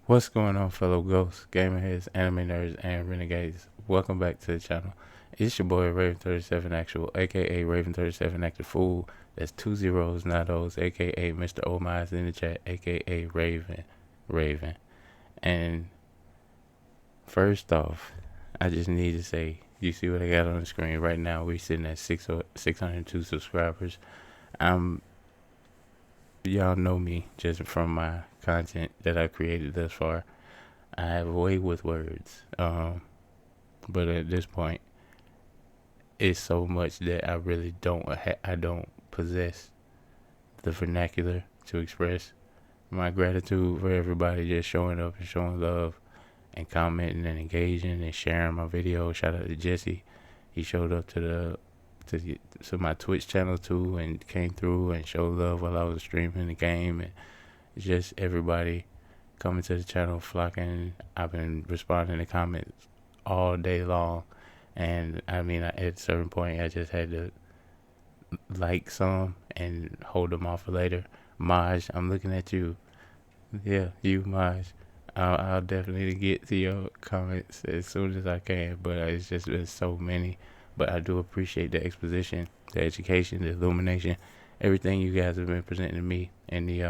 What's going on, fellow ghosts, gamer heads, anime nerds, and renegades? Welcome back to the channel. It's your boy Raven37 Actual, aka Raven37 Active Fool. That's 2 zeros, not O's, aka Mr. Omize in the chat, aka Raven. And first off, I just need to say, you see what I got on the screen right now? We're sitting at 602 subscribers. Y'all know me just from my content that I've created thus far. I have a way with words. But at this point, it's so much that I really I don't possess the vernacular to express my gratitude for everybody just showing up and showing love and commenting and engaging and sharing my video. Shout out to Jesse. He showed up to my Twitch channel too and came through and showed love while I was streaming the game, and just everybody coming to the channel flocking. I've been responding to comments all day long, and I mean, at a certain point I just had to like some and hold them off for later. Maj, I'm looking at you. Yeah, you, Maj. I'll definitely get to your comments as soon as I can, but it's just been so many. But I do appreciate the exposition, the education, the illumination, everything you guys have been presenting to me in the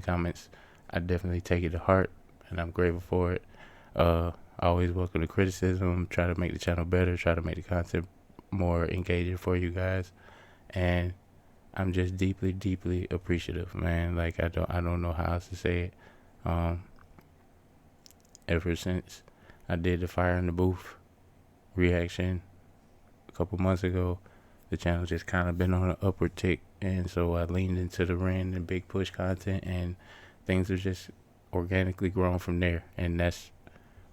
comments. I definitely take it to heart, and I'm grateful for it. I always welcome the criticism, try to make the channel better, try to make the content more engaging for you guys, and I'm just deeply, deeply appreciative, man. Like I don't know how else to say it. Ever since I did the Fire in the Booth reaction a couple months ago, the channel just kind of been on an upward tick, and so I leaned into the Ren and Big Push content, and things have just organically grown from there. And that's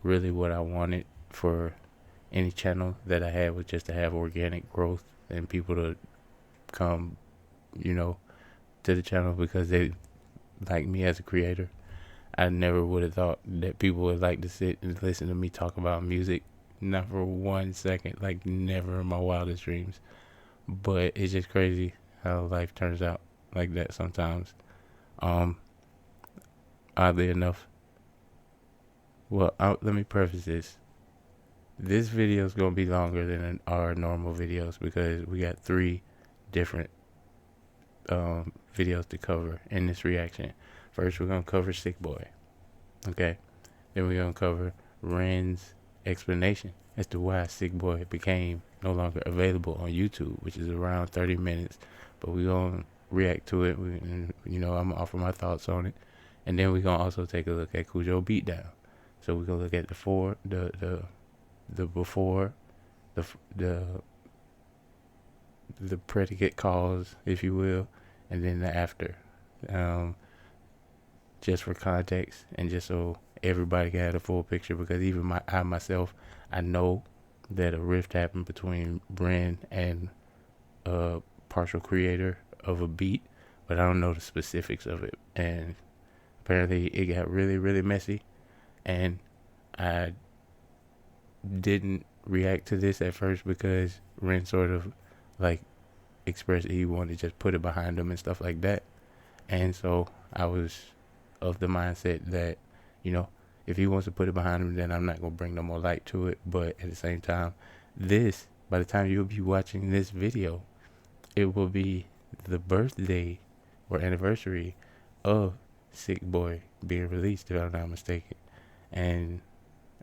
really what I wanted for any channel that I had, was just to have organic growth and people to come, to the channel because they like me as a creator. I never would have thought that people would like to sit and listen to me talk about music. Not for 1 second, like never in my wildest dreams. But it's just crazy how life turns out like that sometimes. Oddly enough, let me preface this. This video is going to be longer than our normal videos because we got 3 different videos to cover in this reaction. First, we're going to cover Sickboi. Okay? Then we're going to cover Ren's explanation as to why Sickboi became no longer available on YouTube, which is around 30 minutes. But we're going to react to it. I'm going to offer my thoughts on it. And then we're going to also take a look at Kujobeatdown. So we're going to look at the before, the predicate cause, if you will, and then the after. Just for context and just so everybody can have a full picture, because even I myself, I know that a rift happened between Ren and a partial creator of a beat, but I don't know the specifics of it. And apparently it got really, really messy, and I didn't react to this at first because Ren sort of like expressed he wanted to just put it behind him and stuff like that. And so I was of the mindset that, if he wants to put it behind him, then I'm not going to bring no more light to it. But at the same time, by the time you'll be watching this video, it will be the birthday or anniversary of Sickboi being released, if I'm not mistaken. And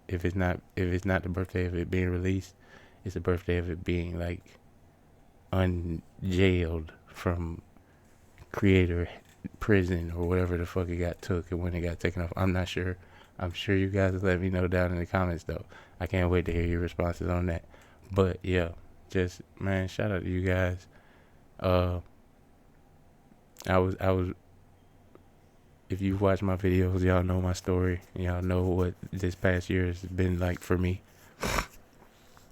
if it's not the birthday of it being released, it's the birthday of it being like unjailed from creator prison or whatever the fuck it got took, and when it got taken off. I'm not sure. I'm sure you guys will let me know down in the comments though. I can't wait to hear your responses on that. But yeah, just man, shout out to you guys. I was if you've watched my videos, y'all know my story. Y'all know what this past year has been like for me.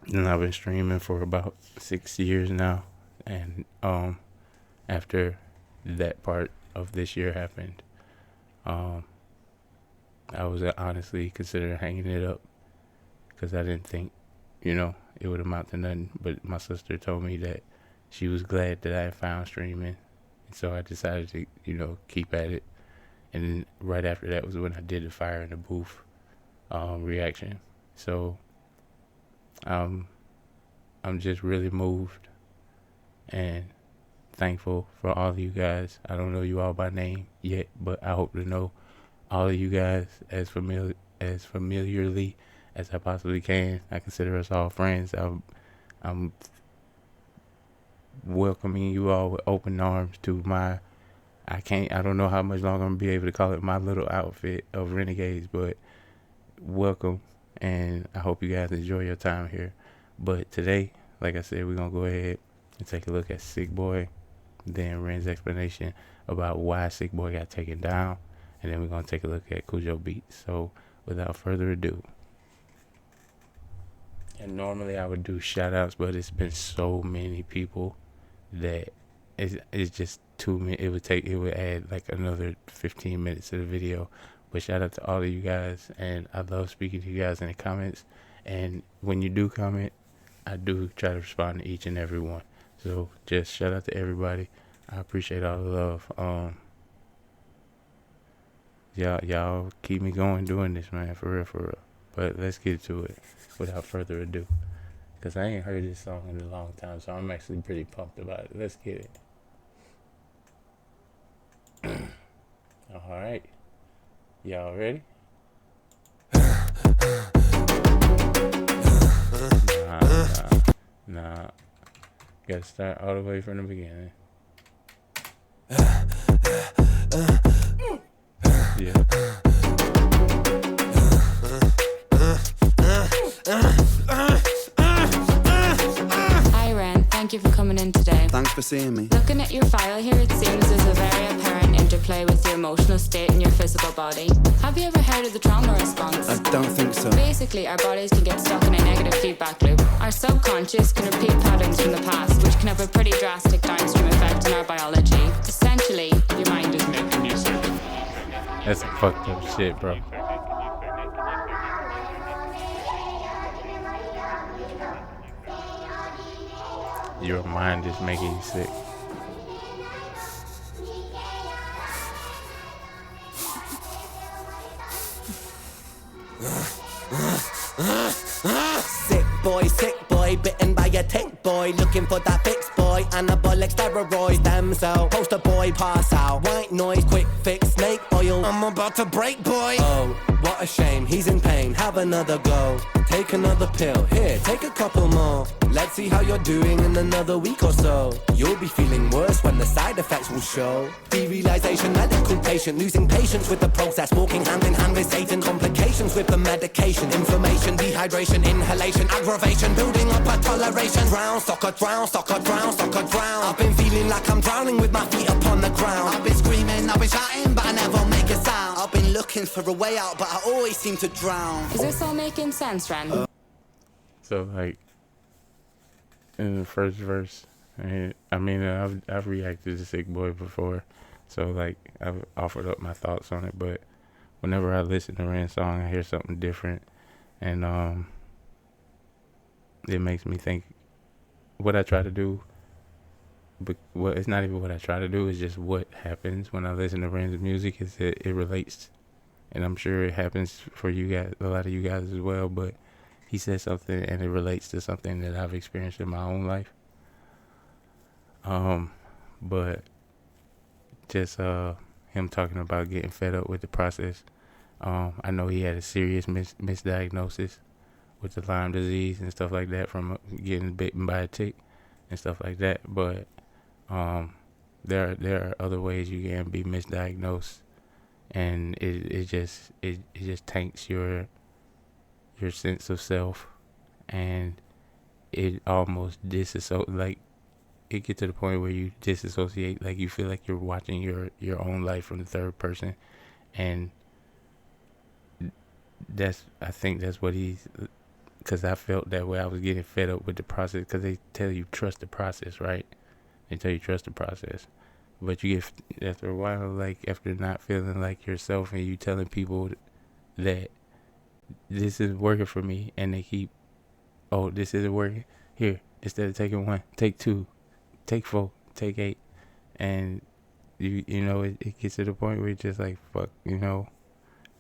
And I've been streaming for about 6 years now. And after that part of this year happened, I was honestly considering hanging it up because I didn't think, it would amount to nothing. But my sister told me that she was glad that I had found streaming, and so I decided to, keep at it. And right after that was when I did the fire in the booth reaction. So I'm just really moved and thankful for all of you guys. I don't know you all by name yet, but I hope to know all of you guys as familiarly as I possibly can. I consider us all friends. I'm welcoming you all with open arms to my, I don't know how much longer I'm gonna be able to call it my little outfit of Renegades, but welcome, and I hope you guys enjoy your time here. But today, like I said, we're gonna go ahead and take a look at Sickboi, then Ren's explanation about why Sickboi got taken down, and then we're gonna take a look at Kujo Beats. So without further ado, and normally I would do shout outs, but it's been so many people that it's just too many. It would add like another 15 minutes to the video. But shout out to all of you guys, and I love speaking to you guys in the comments. And when you do comment, I do try to respond to each and every one. So just shout out to everybody. I appreciate all the love. Y'all keep me going doing this, man, for real. But let's get to it without further ado, because I ain't heard this song in a long time, so I'm actually pretty pumped about it. Let's get it. All right. Y'all ready? Nah. Gotta start all the way from the beginning. Yeah. Hi Ren, thank you for coming in today. Thanks for seeing me. Looking at your file here, it seems there's a very apparent interplay with your emotional state and your physical body. Have you ever heard of the trauma response? I don't think so. Basically, our bodies can get stuck in a negative feedback loop. Our subconscious can repeat patterns from the past, which can have a pretty drastic downstream effect on our biology. Essentially, your mind is making you sick. That's some fucked up shit, bro. Your mind is making you sick. Sick boy, bitten by a tick boy, looking for that fix boy, anabolic steroids, damn cell, poster boy, pass out, white noise, quick fix, snake oil, I'm about to break boy. Oh, what a shame, he's in pain, have another go, take another pill, here, take a couple more, let's see how you're doing in another week or so, you'll be feeling worse when the side effects will show, derealization, medical patient, losing patience with the process, walking hand in hand with Satan, complications with the medication, inflammation, dehydration, inhalation, aggravation, building up a toleration, drown, sucker, drown, sucker, drown, sucker, drown, I've been feeling like I'm drowning with my feet upon the ground, I've been screaming, I've been shouting, but I never make a sound, I've been looking for a way out, but I always seem to drown. Is this all making sense, Ren? So like in the first verse, I mean I've reacted to Sickboi before, so like I've offered up my thoughts on it. But whenever I listen to Ren's song, I hear something different, and it makes me think. What I try to do, but it's not even what I try to do. It's just what happens when I listen to Ren's music. Is that it relates, and I'm sure it happens for you guys, a lot of you guys as well. But he says something, and it relates to something that I've experienced in my own life. But just him talking about getting fed up with the process. I know he had a serious misdiagnosis with the Lyme disease and stuff like that from getting bitten by a tick and stuff like that. But there are other ways you can be misdiagnosed, and it just tanks your sense of self, and it almost like it get to the point where you disassociate, like you feel like you're watching your own life from the third person, and I think that's what he's, because I felt that way. I was getting fed up with the process, because they tell you trust the process, right? They tell you trust the process, but you get, after a while, like after not feeling like yourself, and you telling people that this is working for me, and they keep, oh, this isn't working, here, instead of taking 1, take 2, take 4, take 8, and you know, it gets to the point where you're just like, fuck, you know,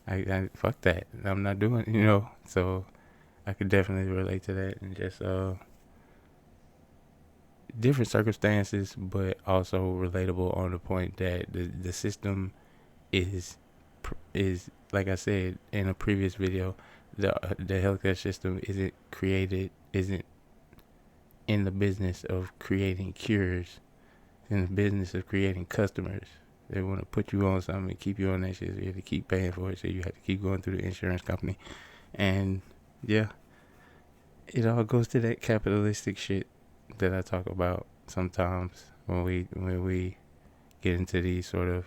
I fuck that. I'm not doing, you know. So I could definitely relate to that, and just different circumstances, but also relatable on the point that the system is like I said in a previous video, the healthcare system isn't in the business of creating cures, it's in the business of creating customers. They want to put you on something and keep you on that shit, so you have to keep paying for it, so you have to keep going through the insurance company. And yeah, it all goes to that capitalistic shit that I talk about sometimes when we get into these sort of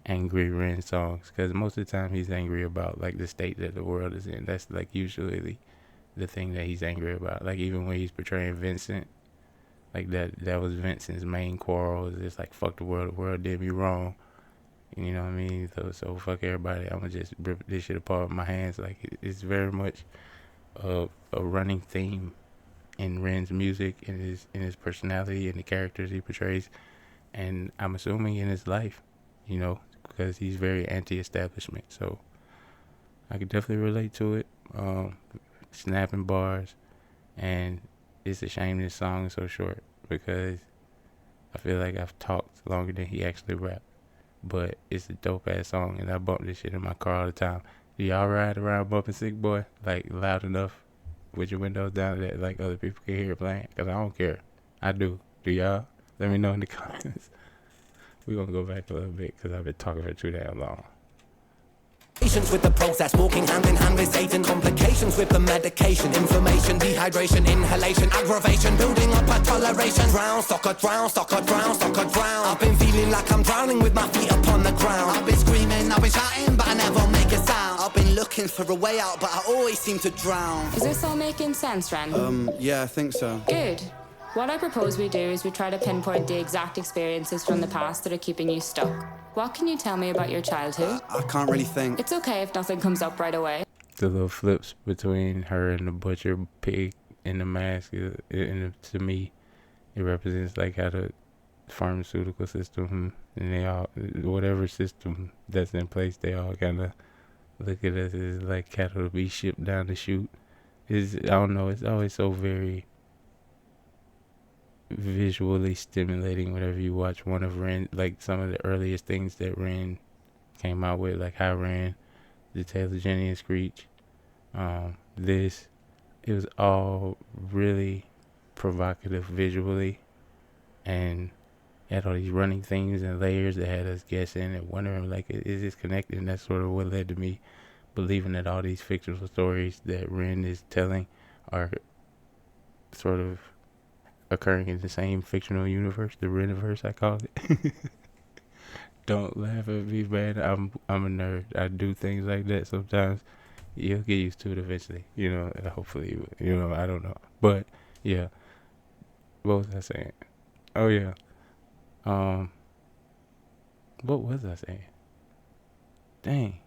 angry Ren songs, because most of the time he's angry about like the state that the world is in. That's like usually the thing that he's angry about. Like even when he's portraying Vincent, like that was Vincent's main quarrel, is just like, fuck the world did me wrong, you know what I mean, so fuck everybody, I'm gonna just rip this shit apart with my hands. Like it's very much a running theme in Ren's music, in his personality, and the characters he portrays, and I'm assuming in his life, you know, because he's very anti-establishment. So I could definitely relate to it. Snapping bars, and it's a shame this song is so short, because I feel like I've talked longer than he actually rapped. But it's a dope ass song, and I bump this shit in my car all the time. Do y'all ride around bumping Sickboi like loud enough with your windows down that like other people can hear it playing? Cause I don't care. I do. Do y'all? Let me know in the comments. We're gonna go back a little bit because I've been talking for too damn long. Patience with the process, walking hand in hand with Satan. Complications with the medication, inflammation, dehydration, inhalation, aggravation, building up a toleration. Drown, sucker, drown, sucker, drown, sucker, drown. I've been feeling like I'm drowning with my feet upon the ground. I've been screaming, I've been shouting, but I never make a sound. I've been looking for a way out, but I always seem to drown. Is this all making sense, Ren? Yeah, I think so. Good. What I propose we do is we try to pinpoint the exact experiences from the past that are keeping you stuck. What can you tell me about your childhood? I can't really think. It's okay if nothing comes up right away. The little flips between her and the butcher pig in the mask, to me, it represents like how the pharmaceutical system, and they all, whatever system that's in place, they all kind of look at us as like cattle to be shipped down the chute. I don't know, it's always so very visually stimulating whenever you watch one of Ren, like some of the earliest things that Ren came out with, like High Ren, the Taylor, Jenny and Screech. It was all really provocative visually, and had all these running themes and layers that had us guessing and wondering, like, is this connected? And that's sort of what led to me believing that all these fictional stories that Ren is telling are sort of occurring in the same fictional universe, the Reniverse, I call it. Don't laugh at me, man. I'm a nerd. I do things like that sometimes. You'll get used to it eventually, you know. Hopefully, you know. I don't know, but yeah. What was I saying? Oh yeah. What was I saying? Dang.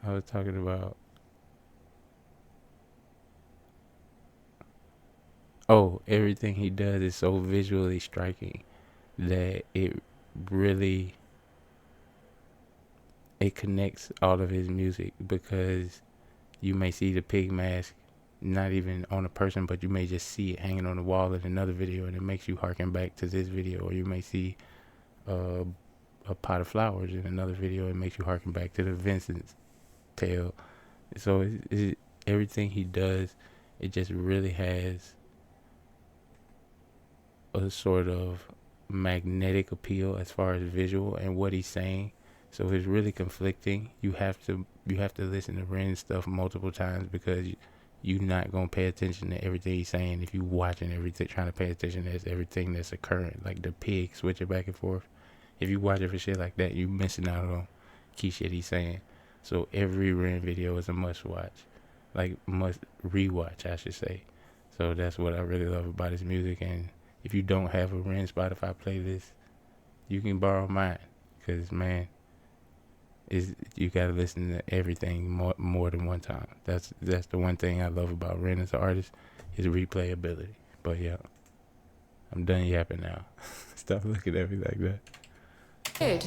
I was talking about. Oh, everything he does is so visually striking that it connects all of his music, because you may see the pig mask not even on a person, but you may just see it hanging on the wall in another video, and it makes you harken back to this video. Or you may see a pot of flowers in another video, and makes you harken back to the Vincent's tale. So everything he does, it just really has a sort of magnetic appeal as far as visual and what he's saying. So it's really conflicting. You have to listen to Ren's stuff multiple times, because you're not gonna pay attention to everything he's saying if you watching everything, trying to pay attention to everything that's occurring, like the pig switching back and forth. If you watch it for shit like that, you missing out on key shit he's saying. So every Ren video is a must watch, like must rewatch, I should say. So that's what I really love about his music. And if you don't have a Ren Spotify playlist, you can borrow mine, because man, you gotta listen to everything more than one time. That's the one thing I love about Ren as an artist, his replayability. But yeah, I'm done yapping now. Stop looking at me like that. Good.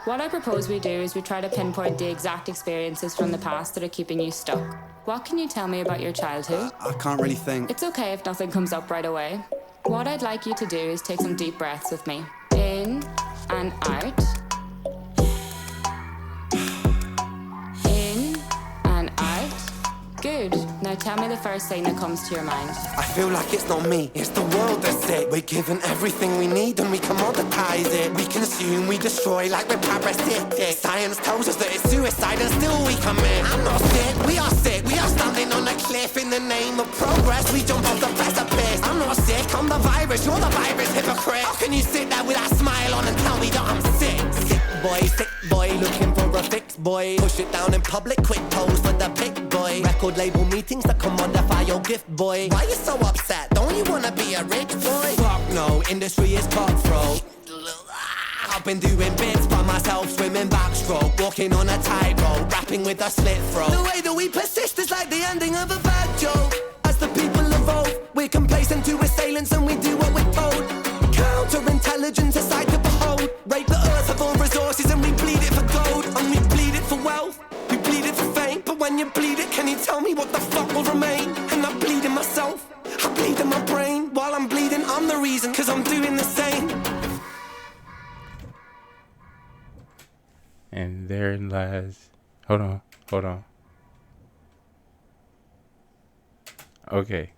What I propose we do is we try to pinpoint the exact experiences from the past that are keeping you stuck. What can you tell me about your childhood? I can't really think. It's okay if nothing comes up right away. What I'd like you to do is take some deep breaths with me. In and out. In and out. Good. Now tell me the first thing that comes to your mind. I feel like it's not me, it's the world that's sick. We're given everything we need and we commoditize it. We consume, we destroy like we're parasitic. Science tells us that it's suicide and still we commit. I'm not sick, we are sick. We are standing on a cliff in the name of progress. We jump off the precipice. I'm not sick, I'm the virus, you're the virus, hypocrite. How can you sit there with that smile on and tell me that I'm sick? Sick boy, looking for a fix, boy. Push it down in public, quick pose for the pick, boy. Record label meetings that commodify your gift, boy. Why you so upset? Don't you wanna be a rich boy? Fuck no, industry is cutthroat. I've been doing bits by myself, swimming backstroke, walking on a tightrope, rapping with a slit throat. The way that we persist is like the ending of a bad joke. As the people evolve, we're complacent to assailants and we do what we're told. Counterintelligence, a sight to behold. Rape the earth of all resources and we bleed it for gold. And we bleed it for wealth, we bleed it for fame. But when you bleed it, can you tell me what the fuck will remain? And I bleed in myself, I bleed in my brain. While I'm bleeding, I'm the reason, cause I'm doing the same. And therein lies... Hold on. Okay.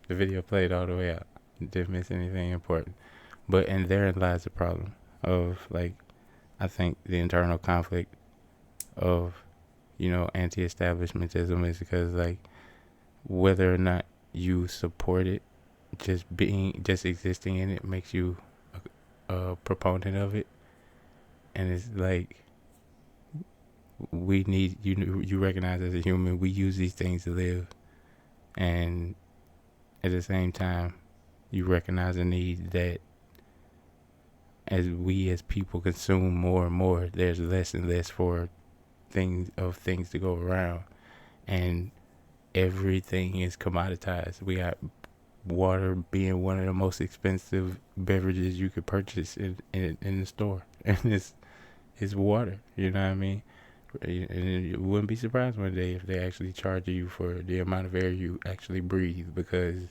The video played all the way out. Didn't miss anything important. But and therein lies the problem of, like, I think the internal conflict of, you know, anti-establishmentism is because, like, whether or not you support it, just existing in it makes you a proponent of it. And it's like, we need, you recognize as a human, we use these things to live. And at the same time, you recognize the need that as we as people consume more and more, there's less and less for things to go around. And everything is commoditized. We got water being one of the most expensive beverages you could purchase in the store. And it's water, you know what I mean? And you wouldn't be surprised one day if they actually charge you for the amount of air you actually breathe, because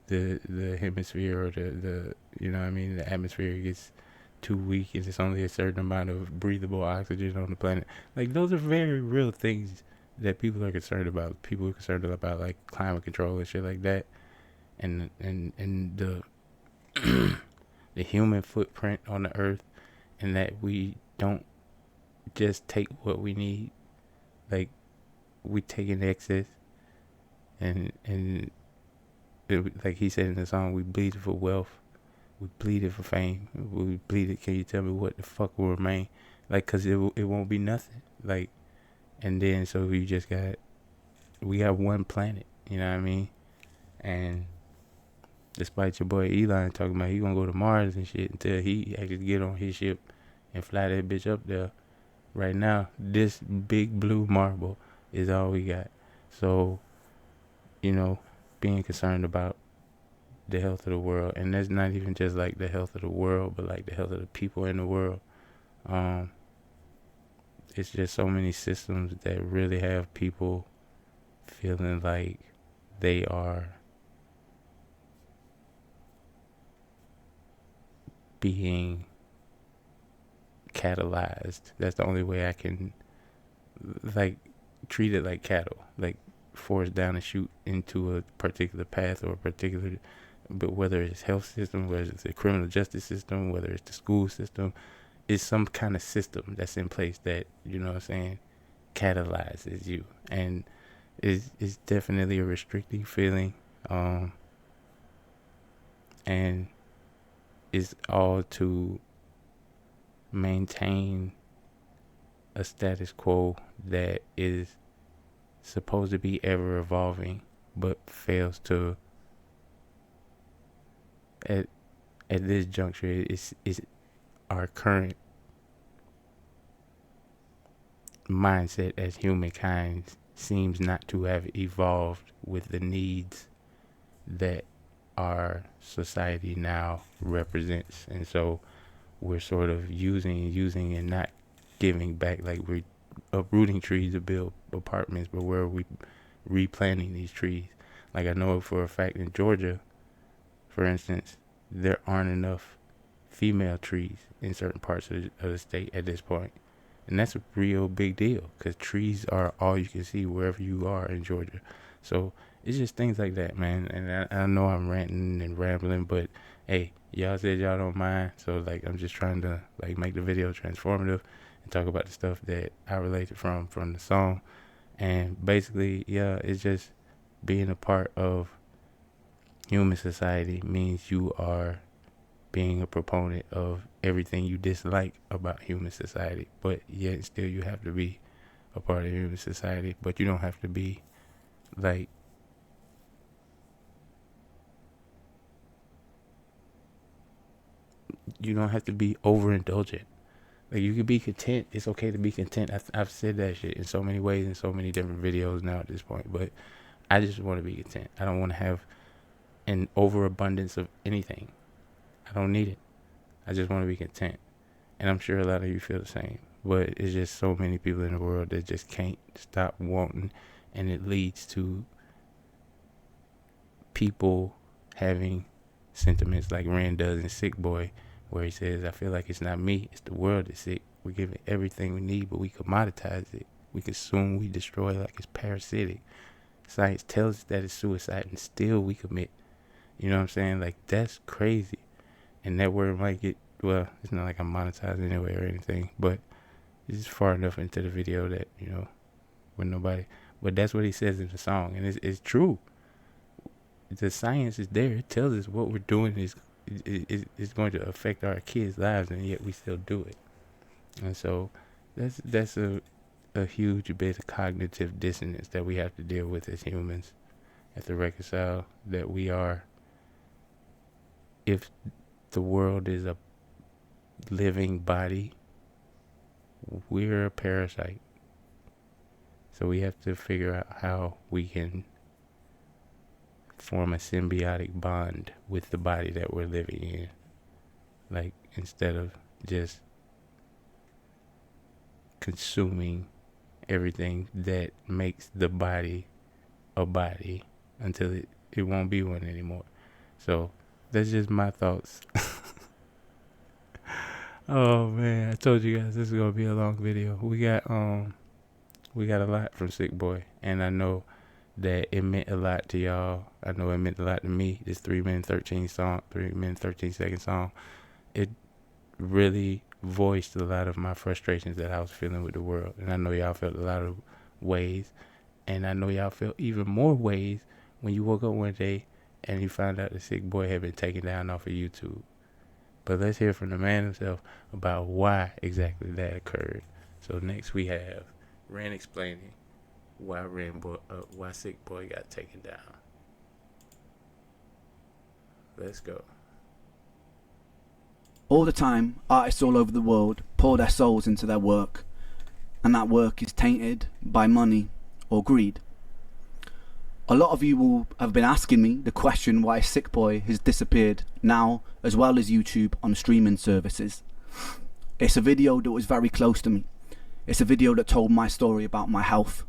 the hemisphere or the you know what I mean, the atmosphere gets too weak and it's only a certain amount of breathable oxygen on the planet. Like, those are very real things that people are concerned about. People are concerned about, like, climate control and shit like that, and the the human footprint on the earth, and that we don't just take what we need. Like, we take in excess, and like he said in the song, we bleed it for wealth, we bleed it for fame, we bleed it. Can you tell me what the fuck will remain? Like, cause it won't be nothing. Like, and then so we got one planet, you know what I mean? And despite your boy Elon talking about he gonna go to Mars and shit, until he actually get on his ship and fly that bitch up there, right now this big blue marble is all we got. So, you know, being concerned about the health of the world, and that's not even just like the health of the world, but like the health of the people in the world. It's just so many systems that really have people feeling like they are being catalyzed. That's the only way I can, like, treat it like cattle, like forced down a chute into a particular path or a particular, but whether it's health system, whether it's the criminal justice system, whether it's the school system, it's some kind of system that's in place that, you know what I'm saying, catalyzes you. And it's definitely a restricting feeling, and it's all to maintain a status quo that is supposed to be ever evolving, but fails to, at this juncture, is our current mindset as humankind seems not to have evolved with the needs that our society now represents. And so we're sort of using and not giving back. Like, we're uprooting trees to build apartments, but where are we replanting these trees? Like, I know for a fact in Georgia, for instance, there aren't enough female trees in certain parts of the state at this point. And that's a real big deal, because trees are all you can see wherever you are in Georgia. So it's just things like that, man. And I know I'm ranting and rambling, but hey, y'all said y'all don't mind. So, like, I'm just trying to, like, make the video transformative and talk about the stuff that I related from the song. And basically, yeah, it's just being a part of human society means you are being a proponent of everything you dislike about human society, but yet still you have to be a part of human society. But you don't have to be, like, you don't have to be overindulgent. Like, you can be content. It's okay to be content. I've said that shit in so many ways in so many different videos now at this point, but I just want to be content. I don't want to have an overabundance of anything. I don't need it. I just want to be content. And I'm sure a lot of you feel the same. But it's just so many people in the world that just can't stop wanting. And it leads to people having sentiments like Ren does in Sick Boy, where he says, I feel like it's not me, it's the world that's sick. We're giving everything we need, but we commoditize it. We consume, we destroy like it's parasitic. Science tells us that it's suicide, and still we commit. You know what I'm saying? Like, that's crazy. And that word might get, well, it's not like I'm monetized anyway or anything, but it's just far enough into the video that, you know, with nobody. But that's what he says in the song, and it's true. The science is there. It tells us what we're doing is going to affect our kids' lives, and yet we still do it. And so that's a huge bit of cognitive dissonance that we have to deal with as humans. Have to reconcile that we are, if the world is a living body, we're a parasite. So we have to figure out how we can form a symbiotic bond with the body that we're living in. Like, instead of just consuming everything that makes the body a body until it won't be one anymore. So that's just my thoughts. Oh man, I told you guys this is gonna be a long video. We got a lot from Sick Boy, and I know that it meant a lot to y'all. I know it meant a lot to me. This 3-minute 13-second song, it really voiced a lot of my frustrations that I was feeling with the world. And I know y'all felt a lot of ways, and I know y'all felt even more ways when you woke up one day and you found out the Sick Boy had been taken down off of YouTube. But let's hear from the man himself about why exactly that occurred. So next we have Ren explaining why Sick Boy got taken down. Let's go. All the time, artists all over the world pour their souls into their work, and that work is tainted by money or greed. A lot of you will have been asking me the question why Sick Boy has disappeared now, as well as YouTube on streaming services. It's a video that was very close to me. It's a video that told my story about my health.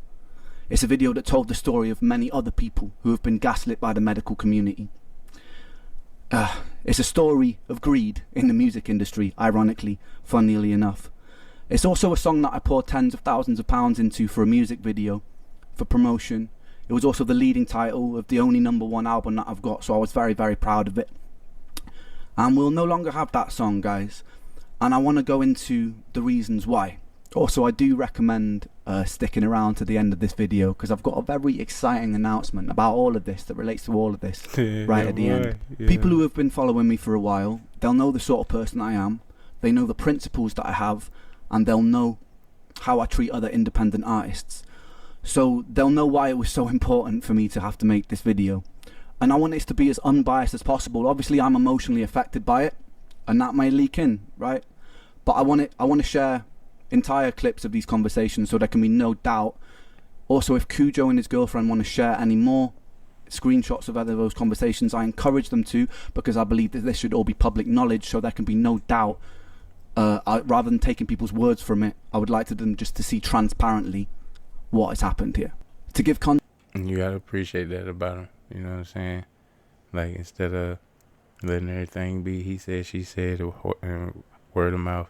It's a video that told the story of many other people who have been gaslit by the medical community. It's a story of greed in the music industry, ironically, funnily enough. It's also a song that I poured tens of thousands of pounds into for a music video, for promotion. It was also the leading title of the only #1 album that I've got, so I was very, very proud of it. And we'll no longer have that song, guys. And I want to go into the reasons why. Also, I do recommend sticking around to the end of this video, because I've got a very exciting announcement about all of this that relates to all of this right at the end. Yeah. People who have been following me for a while, they'll know the sort of person I am. They know the principles that I have, and they'll know how I treat other independent artists. So they'll know why it was so important for me to have to make this video. And I want this to be as unbiased as possible. Obviously, I'm emotionally affected by it, and that may leak in, right? But I want to share entire clips of these conversations so there can be no doubt. Also, if Kujo and his girlfriend want to share any more screenshots of other those conversations. I encourage them to, because I believe that this should all be public knowledge, so there can be no doubt. Rather than taking people's words from it, I would like them just to see transparently what has happened here. To give context. You gotta appreciate that about him. You know what I'm saying? Like, instead of letting everything be he said, she said, or word of mouth,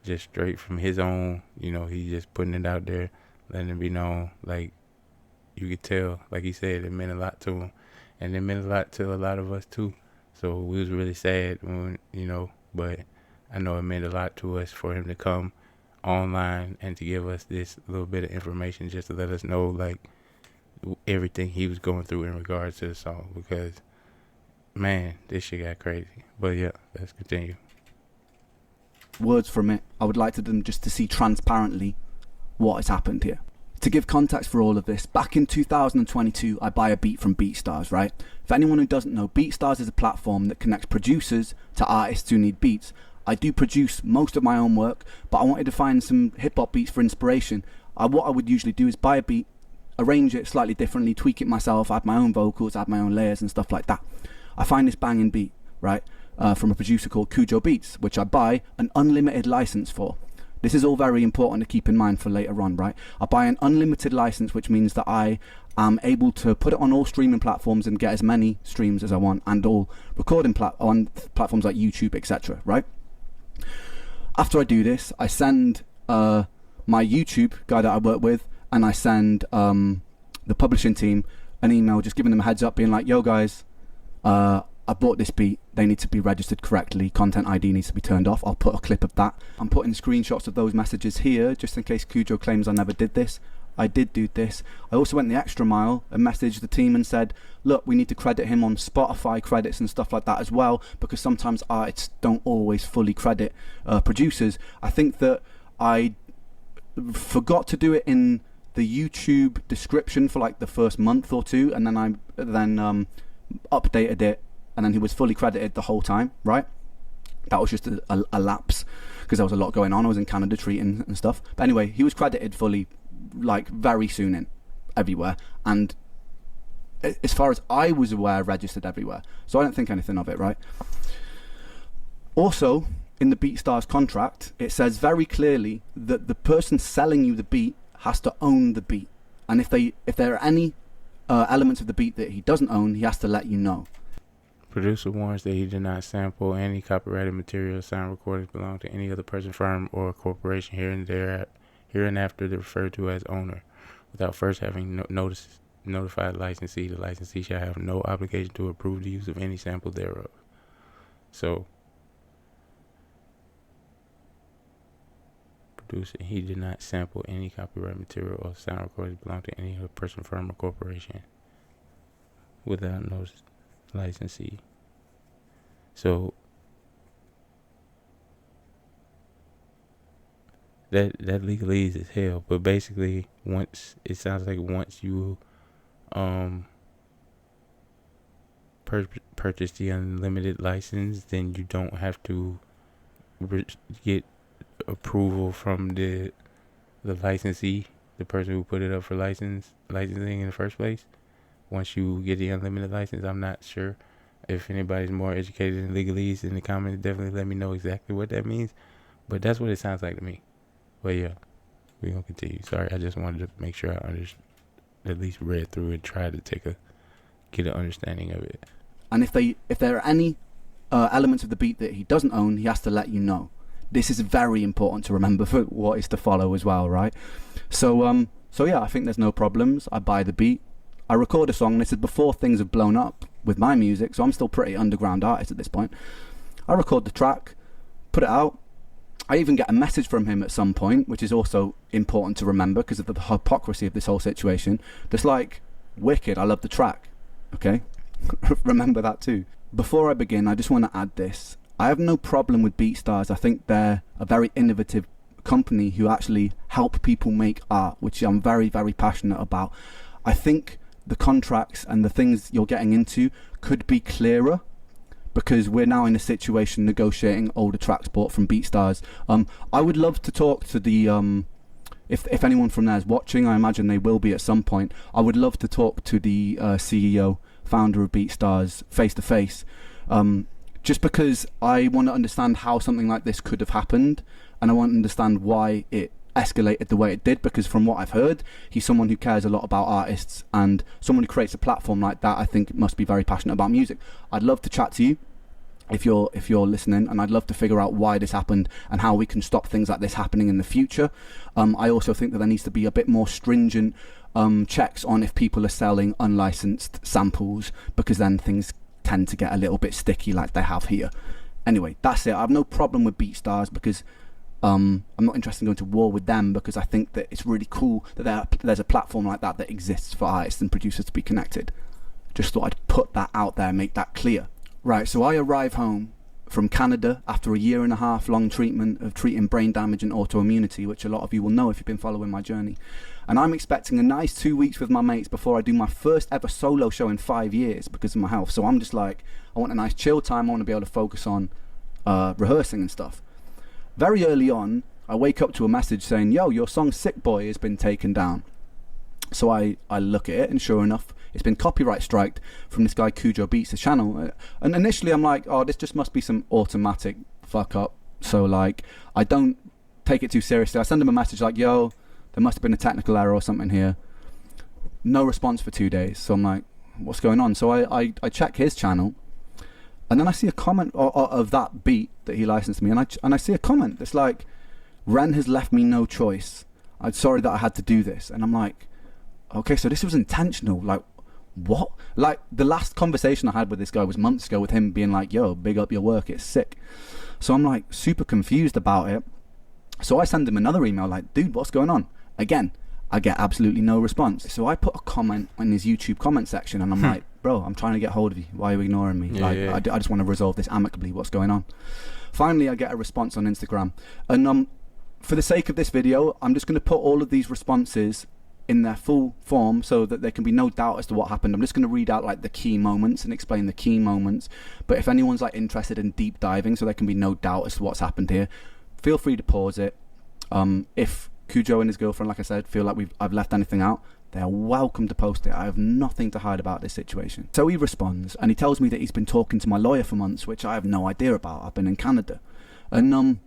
just straight from his own, you know, he just putting it out there, letting it be known. Like, you could tell, like he said, it meant a lot to him, and it meant a lot to a lot of us too. So we was really sad when, you know, but I know it meant a lot to us for him to come online and to give us this little bit of information, just to let us know, like, everything he was going through in regards to the song, because, man, this shit got crazy. But yeah, let's continue. Words from it, I would like them just to see transparently what has happened here. To give context for all of this, back in 2022, I buy a beat from BeatStars, right? For anyone who doesn't know, BeatStars is a platform that connects producers to artists who need beats. I do produce most of my own work, but I wanted to find some hip-hop beats for inspiration. What I would usually do is buy a beat, arrange it slightly differently, tweak it myself, add my own vocals, add my own layers and stuff like that. I find this banging beat, right, from a producer called Kujobeatdown, which I buy an unlimited license for. This is all very important to keep in mind for later on, right? I buy an unlimited license, which means that I am able to put it on all streaming platforms and get as many streams as I want, and all recording on platforms like YouTube, etc., right? After I do this, I send my YouTube guy that I work with, and I send the publishing team an email just giving them a heads up, being like, yo guys, I bought this beat, they need to be registered correctly, content ID needs to be turned off. I'll put a clip of that. I'm putting screenshots of those messages here, just in case Kujo claims I never did this. I did do this. I also went the extra mile and messaged the team and said, look, we need to credit him on Spotify credits and stuff like that as well, because sometimes artists don't always fully credit producers. I think that I forgot to do it in the YouTube description for like the first month or two, and then I updated it, and then he was fully credited the whole time, right? That was just a lapse, because there was a lot going on. I was in Canada treating and stuff. But anyway, he was credited fully, like, very soon in, everywhere. And as far as I was aware, registered everywhere. So I don't think anything of it, right? Also, in the BeatStars contract, it says very clearly that the person selling you the beat has to own the beat. And if there are any elements of the beat that he doesn't own, he has to let you know. Producer warns that he did not sample any copyrighted material. Sound recordings belong to any other person, firm, or corporation hereinafter referred to as owner. Without first having notified licensee, the licensee shall have no obligation to approve the use of any sample thereof. So, producer, he did not sample any copyrighted material or sound recordings belong to any other person, firm, or corporation without notice. Licensee. So that legalese is hell. But basically, once you purchase the unlimited license, then you don't have to get approval from the licensee, the person who put it up for licensing in the first place. Once you get the unlimited license, I'm not sure if anybody's more educated in legalese in the comments. Definitely let me know exactly what that means. But that's what it sounds like to me. But yeah, we're going to continue. Sorry, I just wanted to make sure I at least read through and try to get an understanding of it. And if there are any elements of the beat that he doesn't own, he has to let you know. This is very important to remember for what is to follow as well, right? So yeah, I think there's no problems. I buy the beat. I record a song. This is before things have blown up with my music, so I'm still pretty underground artist at this point. I record the track, put it out. I even get a message from him at some point, which is also important to remember because of the hypocrisy of this whole situation. Just like, wicked, I love the track. Okay? Remember that too. Before I begin, I just want to add this. I have no problem with BeatStars. I think they're a very innovative company who actually help people make art, which I'm very, very passionate about. I think the contracts and the things you're getting into could be clearer, because we're now in a situation negotiating older tracks bought from BeatStars. I would love to talk to the if anyone from there is watching, I imagine they will be at some point. I would love to talk to the CEO founder of BeatStars, face to face, just because I want to understand how something like this could have happened, and I want to understand why it escalated the way it did, because from what I've heard, he's someone who cares a lot about artists, and someone who creates a platform like that, I think, must be very passionate about music. I'd love to chat to you if you're listening, and I'd love to figure out why this happened and how we can stop things like this happening in the future. I also think that there needs to be a bit more stringent checks on if people are selling unlicensed samples, because then things tend to get a little bit sticky like they have here. Anyway, that's it. I have no problem with BeatStars, because I'm not interested in going to war with them, because I think that it's really cool that there's a platform like that exists for artists and producers to be connected. Just thought I'd put that out there, make that clear. Right, so I arrive home from Canada after a 1.5 year long treatment of treating brain damage and autoimmunity, which a lot of you will know if you've been following my journey. And I'm expecting a nice 2 weeks with my mates before I do my first ever solo show in 5 years because of my health. So I'm just like, I want a nice chill time. I want to be able to focus on rehearsing and stuff. Very early on, I wake up to a message saying, yo, your song Sick Boy has been taken down. So I look at it, and sure enough, it's been copyright striked from this guy Kujobeat's channel. And initially I'm like, oh, this just must be some automatic fuck up. So like, I don't take it too seriously. I send him a message like, yo, there must have been a technical error or something here. No response for 2 days. So I'm like, what's going on? So I check his channel, and then I see a comment of that beat that he licensed me, and I see a comment that's like, Ren has left me no choice. I'm sorry that I had to do this. And I'm like, okay, so this was intentional. Like, what? Like, the last conversation I had with this guy was months ago, with him being like, yo, big up your work, it's sick. So I'm like super confused about it. So I send him another email like, dude, what's going on? Again, I get absolutely no response. So I put a comment in his YouTube comment section, and I'm like, bro, I'm trying to get hold of you. Why are you ignoring me? I just want to resolve this amicably. What's going on? Finally, I get a response on Instagram. And for the sake of this video, I'm just going to put all of these responses in their full form so that there can be no doubt as to what happened. I'm just going to read out like the key moments and explain the key moments. But if anyone's like interested in deep diving so there can be no doubt as to what's happened here, feel free to pause it. If Kujo and his girlfriend, like I said, feel like I've left anything out, they are welcome to post it. I have nothing to hide about this situation. So he responds, and he tells me that he's been talking to my lawyer for months, which I have no idea about. I've been in Canada. And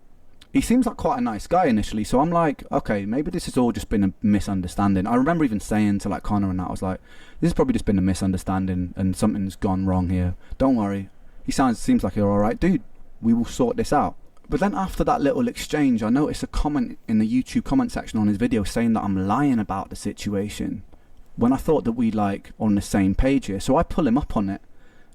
he seems like quite a nice guy initially, so I'm like, okay, maybe this has all just been a misunderstanding. I remember even saying to like Connor and that, I was like, this has probably just been a misunderstanding and something's gone wrong here. Don't worry. He seems like you're alright, dude. We will sort this out. But then after that little exchange, I noticed a comment in the YouTube comment section on his video saying that I'm lying about the situation, when I thought that we like on the same page here. So I pull him up on it,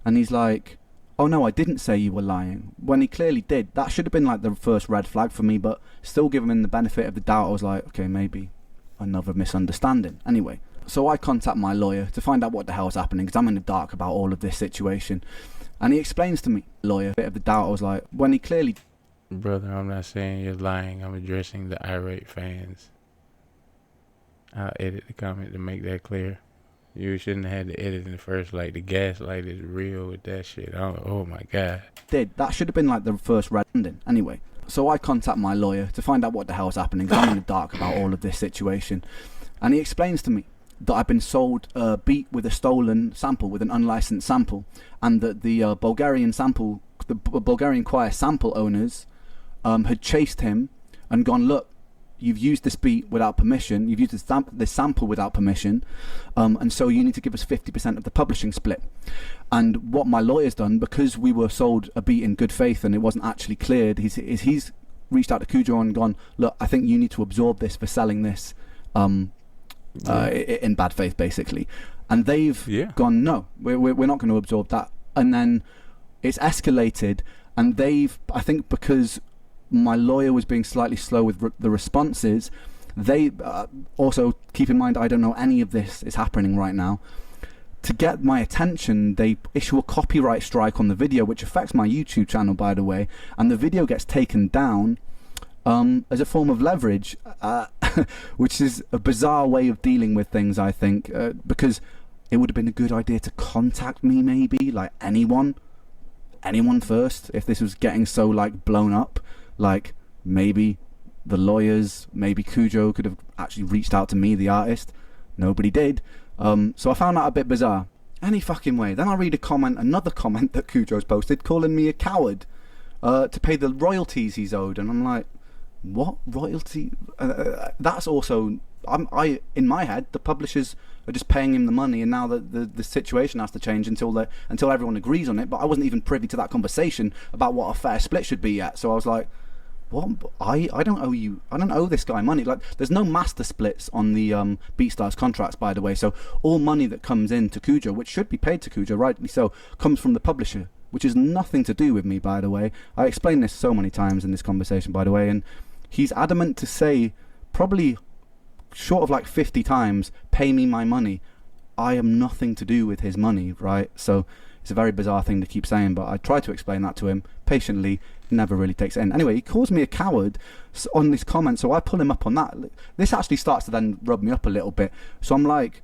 and he's like, oh no, I didn't say you were lying, when he clearly did. That should have been like the first red flag for me, but still giving him the benefit of the doubt, I was like, okay, maybe another misunderstanding. Anyway, so I contact my lawyer to find out what the hell's happening, because I'm in the dark about all of this situation. And he explains to me, lawyer, bit of the doubt, I was like, when he clearly... Brother, I'm not saying you're lying. I'm addressing the irate fans. I'll edit the comment to make that clear. You shouldn't have had to edit in the first, like, the gaslight is real with that shit. Oh my god. That should have been like the first red ending. Anyway, so I contact my lawyer to find out what the hell's happening, because I'm in the dark about all of this situation. And he explains to me that I've been sold a beat with a stolen sample, with an unlicensed sample, and that the Bulgarian choir sample owners had chased him and gone, look, you've used this beat without permission, you've used this sample without permission, and so you need to give us 50% of the publishing split. And what my lawyer's done, because we were sold a beat in good faith and it wasn't actually cleared, he's reached out to Kujo and gone, look, I think you need to absorb this for selling this in bad faith, basically. And they've gone, no, we're not going to absorb that. And then it's escalated, and I think because my lawyer was being slightly slow with the responses, they also, keep in mind, I don't know any of this is happening right now. To get my attention, they issue a copyright strike on the video, which affects my YouTube channel, by the way, and the video gets taken down as a form of leverage, which is a bizarre way of dealing with things, I think, because it would have been a good idea to contact me, maybe, like anyone first, if this was getting so like blown up. Like, maybe the lawyers, maybe Kujo could have actually reached out to me, the artist. Nobody did. So I found that a bit bizarre. Any fucking way. Then I read another comment that Kujo's posted, calling me a coward to pay the royalties he's owed, and I'm like, what royalty? That's also, in my head, the publishers are just paying him the money, and now the situation has to change until everyone agrees on it. But I wasn't even privy to that conversation about what a fair split should be yet. So I was like, what? I don't owe you. I don't owe this guy money. Like, there's no master splits on the BeatStars contracts, by the way. So all money that comes in to Kujo, which should be paid to Kujo, rightly so, comes from the publisher, which is nothing to do with me, by the way. I explained this so many times in this conversation, by the way, and he's adamant to say, probably short of like 50 times, pay me my money. I am nothing to do with his money, right? So it's a very bizarre thing to keep saying, but I try to explain that to him patiently. Never really takes it in. Anyway, he calls me a coward on this comment, so I pull him up on that. This actually starts to then rub me up a little bit. So I'm like,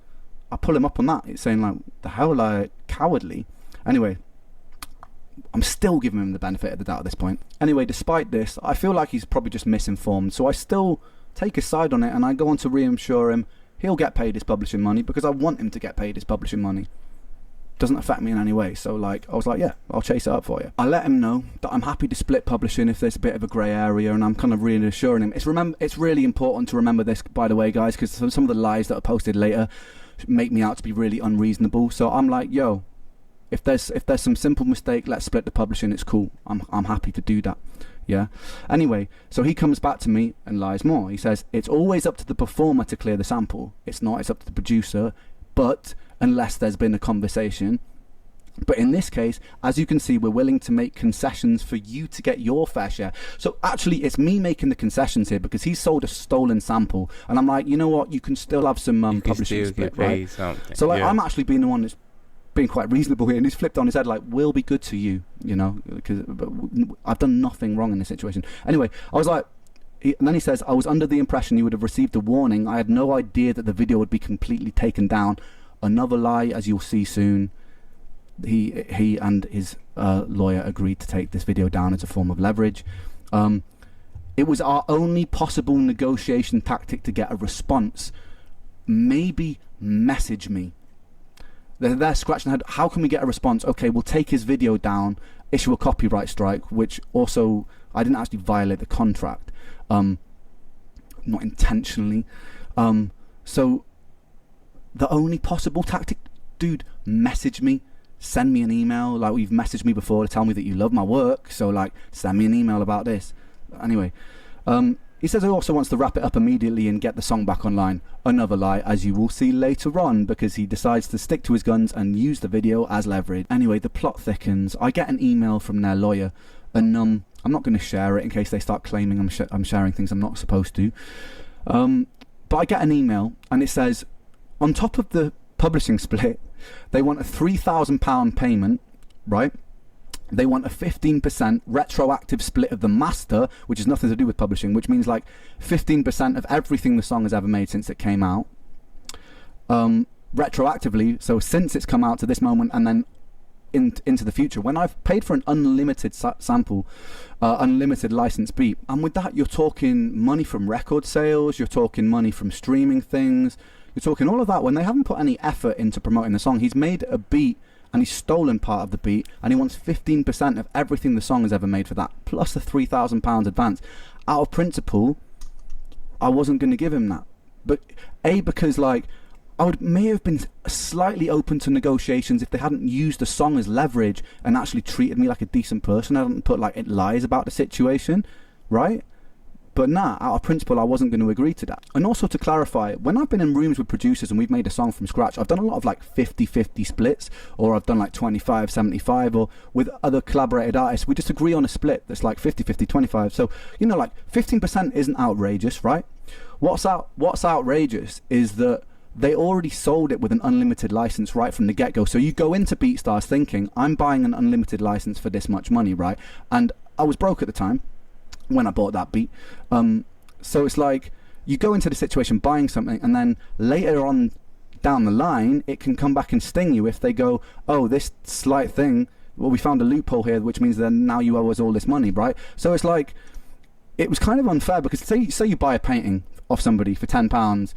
I pull him up on that. It's saying like, the hell, like, cowardly. Anyway, I'm still giving him the benefit of the doubt at this point. Anyway, despite this, I feel like he's probably just misinformed, so I still take his side on it, and I go on to reassure him he'll get paid his publishing money, because I want him to get paid his publishing money. Doesn't affect me in any way. So like, I was like, yeah, I'll chase it up for you. I let him know that I'm happy to split publishing if there's a bit of a grey area, and I'm kind of reassuring him. It's really important to remember this, by the way, guys, because some of the lies that are posted later make me out to be really unreasonable. So I'm like, yo, if there's some simple mistake, let's split the publishing. It's cool. I'm happy to do that. Yeah. Anyway, so he comes back to me and lies more. He says it's always up to the performer to clear the sample. It's not. It's up to the producer. But unless there's been a conversation. But in this case, as you can see, we're willing to make concessions for you to get your fair share. So actually, it's me making the concessions here, because he sold a stolen sample, and I'm like, you know what? You can still have some publishing split, right? Something. So like, yeah. I'm actually being the one that's being quite reasonable here, and he's flipped on his head like, we'll be good to you, you know, because I've done nothing wrong in this situation. Anyway, I was like, and then he says, I was under the impression you would have received a warning. I had no idea that the video would be completely taken down. Another lie, as you'll see soon. He and his lawyer agreed to take this video down as a form of leverage. It was our only possible negotiation tactic to get a response. Maybe message me. They're scratching their head. How can we get a response? Okay, we'll take his video down, issue a copyright strike, which also, I didn't actually violate the contract. Not intentionally. So the only possible tactic, dude, message me. Send me an email, like you've messaged me before to tell me that you love my work, so like, send me an email about this. Anyway, he says he also wants to wrap it up immediately and get the song back online. Another lie, as you will see later on, because he decides to stick to his guns and use the video as leverage. Anyway, the plot thickens. I get an email from their lawyer, and I'm not going to share it in case they start claiming I'm sharing things I'm not supposed to. But I get an email, and it says, on top of the publishing split, they want a £3,000 payment, right? They want a 15% retroactive split of the master, which has nothing to do with publishing, which means like 15% of everything the song has ever made since it came out. Retroactively, so since it's come out to this moment, and then into the future, when I've paid for an unlimited sample, unlimited license beat, and with that you're talking money from record sales, you're talking money from streaming things, you're talking all of that, when they haven't put any effort into promoting the song. He's made a beat and he's stolen part of the beat, and he wants 15% of everything the song has ever made for that, plus a £3,000 advance. Out of principle, I wasn't going to give him that. But because like, may have been slightly open to negotiations if they hadn't used the song as leverage and actually treated me like a decent person. I hadn't put like lies about the situation, right? But nah, out of principle, I wasn't going to agree to that. And also to clarify, when I've been in rooms with producers and we've made a song from scratch, I've done a lot of like 50-50 splits, or I've done like 25-75, or with other collaborated artists, we just agree on a split that's like 50-50, 25. So, you know, like 15% isn't outrageous, right? What's outrageous is that they already sold it with an unlimited license right from the get-go. So you go into BeatStars thinking, I'm buying an unlimited license for this much money, right? And I was broke at the time when I bought that beat. So it's like, you go into the situation buying something, and then later on down the line, it can come back and sting you if they go, oh, this slight thing, well, we found a loophole here, which means that now you owe us all this money, right? So it's like, it was kind of unfair, because say you buy a painting off somebody for £10,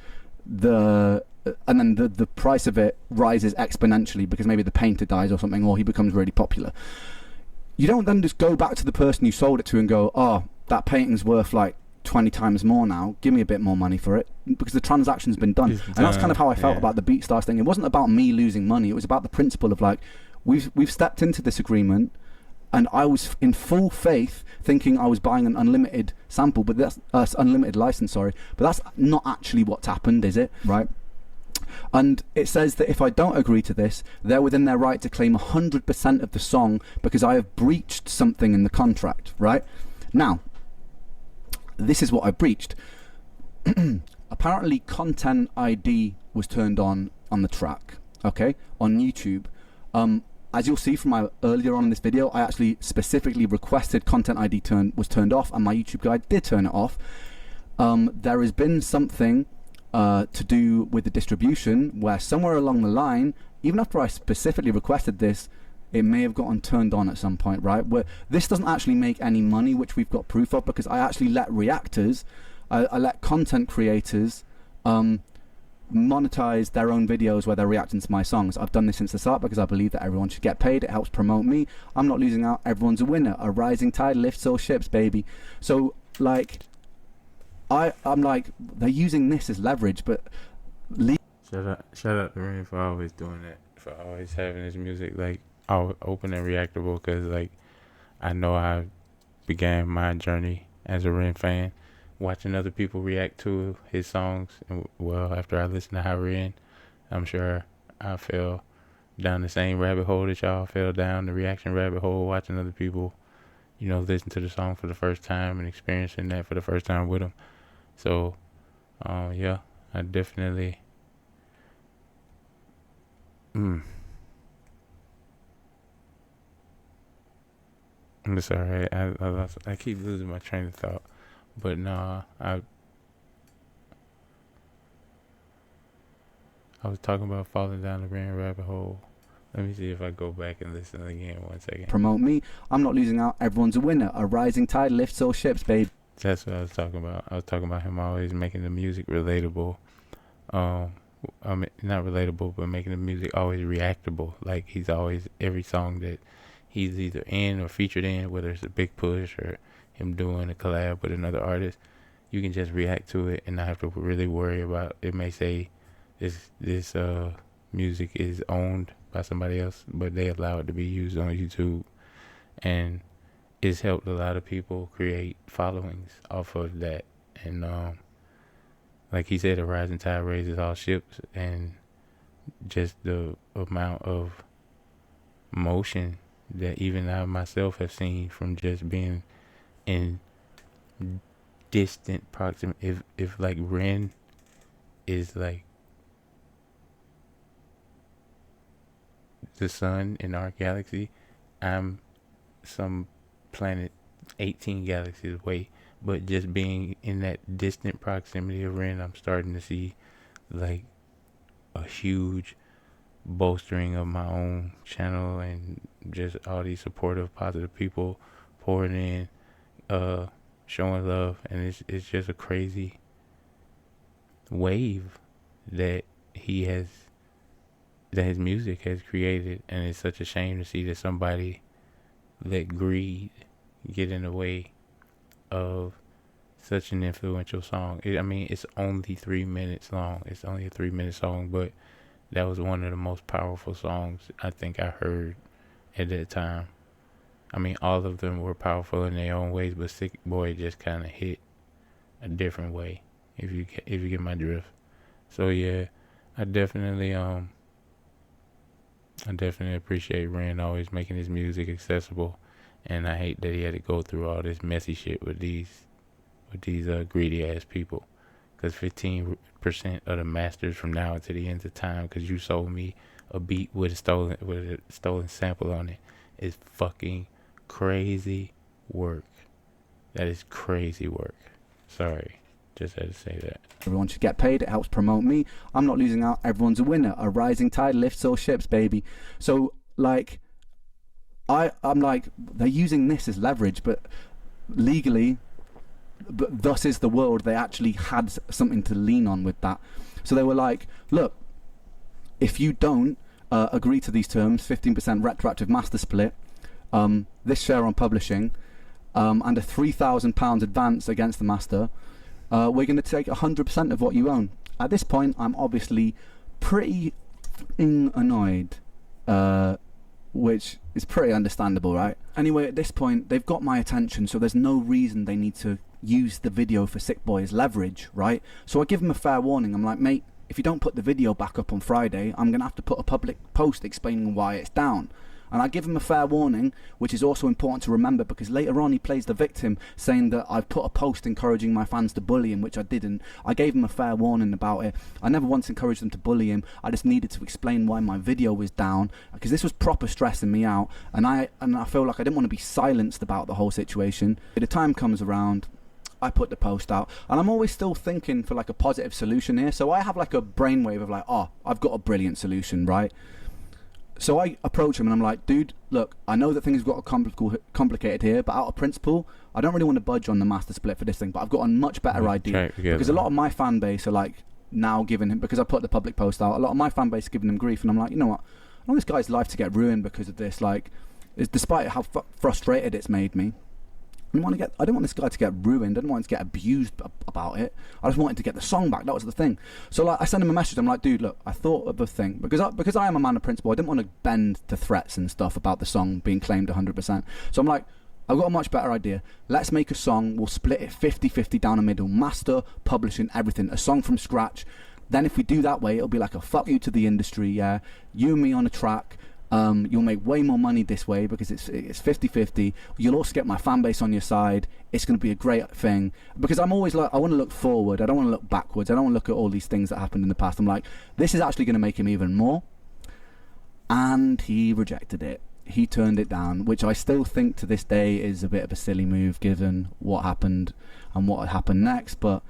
and then the price of it rises exponentially because maybe the painter dies or something, or he becomes really popular. You don't then just go back to the person you sold it to and go, oh, that painting's worth like 20 times more now, give me a bit more money for it, because the transaction's been done. And that's kind of how I felt about the BeatStars thing. It wasn't about me losing money, it was about the principle of like, we've stepped into this agreement, and I was in full faith thinking I was buying an unlimited sample, but that's unlimited license, sorry, but that's not actually what's happened, is it? Right? And it says that if I don't agree to this, they're within their right to claim 100% of the song because I have breached something in the contract, right? Now, this is what I breached. Apparently Content ID was turned on the track, okay, on YouTube. As you'll see from my earlier on in this video, I actually specifically requested Content ID was turned off, and my YouTube guide did turn it off. There has been something to do with the distribution where somewhere along the line, even after I specifically requested this, it may have gotten turned on at some point, right? Where this doesn't actually make any money, which we've got proof of, because I actually let reactors, I let content creators monetize their own videos where they're reacting to my songs. I've done this since the start because I believe that everyone should get paid. It helps promote me. I'm not losing out. Everyone's a winner. A rising tide lifts all ships, baby. So like, I'm like, they're using this as leverage, but shout out to Ren for always doing that, for always having his music like all open and reactable, because like I know I began my journey as a Ren fan watching other people react to his songs, and well, after I listened to how Ren, I'm sure I fell down the same rabbit hole that y'all fell down, the reaction rabbit hole, watching other people, you know, listen to the song for the first time and experiencing that for the first time with them. So yeah, I definitely I'm sorry, I keep losing my train of thought. But no, I was talking about falling down the Ren rabbit hole. Let me see if I go back and listen again 1 second. Promote me. I'm not losing out. Everyone's a winner. A rising tide lifts all ships, babe. That's what I was talking about. I was talking about him always making the music relatable. I mean, not relatable, but making the music always reactable. Like he's always, every song that he's either in or featured in, whether it's a big push or him doing a collab with another artist, you can just react to it and not have to really worry about, it may say this music is owned by somebody else, but they allow it to be used on YouTube, and it's helped a lot of people create followings off of that. And like he said, a rising tide raises all ships, and just the amount of motion that even I myself have seen from just being in distant proximity. If like Ren is like the sun in our galaxy, I'm some planet 18 galaxies away, but just being in that distant proximity of Ren, I'm starting to see like a huge bolstering of my own channel, and just all these supportive, positive people pouring in, showing love, and it's just a crazy wave that that his music has created. And it's such a shame to see that somebody let greed get in the way of such an influential song. I mean, it's only 3 minutes long. It's only a 3-minute song, but that was one of the most powerful songs I think I heard at that time. I mean, all of them were powerful in their own ways, but sickboi just kind of hit a different way, if you get my drift. So yeah, I definitely appreciate Ren always making his music accessible, and I hate that he had to go through all this messy shit with these greedy ass people. Because 15% of the masters from now until the end of time, because you sold me a beat with a stolen sample on it, is fucking crazy work. That is crazy work. Sorry, just had to say that. Everyone should get paid. It helps promote me. I'm not losing out. Everyone's a winner. A rising tide lifts all ships, baby. So like, I'm like, they're using this as leverage, but legally, but thus is the world. They actually had something to lean on with that. So they were like, look, if you don't agree to these terms, 15% retroactive master split, this share on publishing, and a £3,000 advance against the master, we're going to take 100% of what you own. At this point, I'm obviously pretty annoyed, which is pretty understandable, right? Anyway, at this point, they've got my attention, so there's no reason they need to use the video for Sickboi as leverage, right? So I give them a fair warning. I'm like, mate, if you don't put the video back up on Friday, I'm going to have to put a public post explaining why it's down. And I give him a fair warning, which is also important to remember, because later on he plays the victim, saying that I've put a post encouraging my fans to bully him, which I didn't. I gave him a fair warning about it. I never once encouraged them to bully him. I just needed to explain why my video was down, because this was proper stressing me out, and I feel like I didn't want to be silenced about the whole situation. The time comes around, I put the post out, and I'm always still thinking for like a positive solution here. So I have like a brainwave of like, oh, I've got a brilliant solution, right? So I approach him and I'm like, dude, look, I know that things got complicated here, but out of principle, I don't really want to budge on the master split for this thing, but I've got a much better idea. Because a lot of my fan base are like now giving him, because I put the public post out, a lot of my fan base are giving him grief, and I'm like, you know what, I don't want this guy's life to get ruined because of this. Like, despite how frustrated it's made me, I don't want this guy to get ruined. I don't want him to get abused about it. I just wanted to get the song back. That was the thing. So like, I sent him a message. I'm like, dude, look, I thought of a thing, because I am a man of principle. I didn't want to bend to threats and stuff about the song being claimed 100%. So I'm like, I've got a much better idea. Let's make a song. We'll split it 50-50 down the middle. Master, publishing, everything. A song from scratch. Then if we do that way, it'll be like a fuck you to the industry. Yeah, you and me on a track. You'll make way more money this way because it's 50-50. You'll also get my fan base on your side. It's going to be a great thing, because I'm always like, I want to look forward. I don't want to look backwards. I don't want to look at all these things that happened in the past. I'm like, this is actually going to make him even more. And he rejected it. He turned it down, which I still think to this day is a bit of a silly move given what happened and what had happened next. But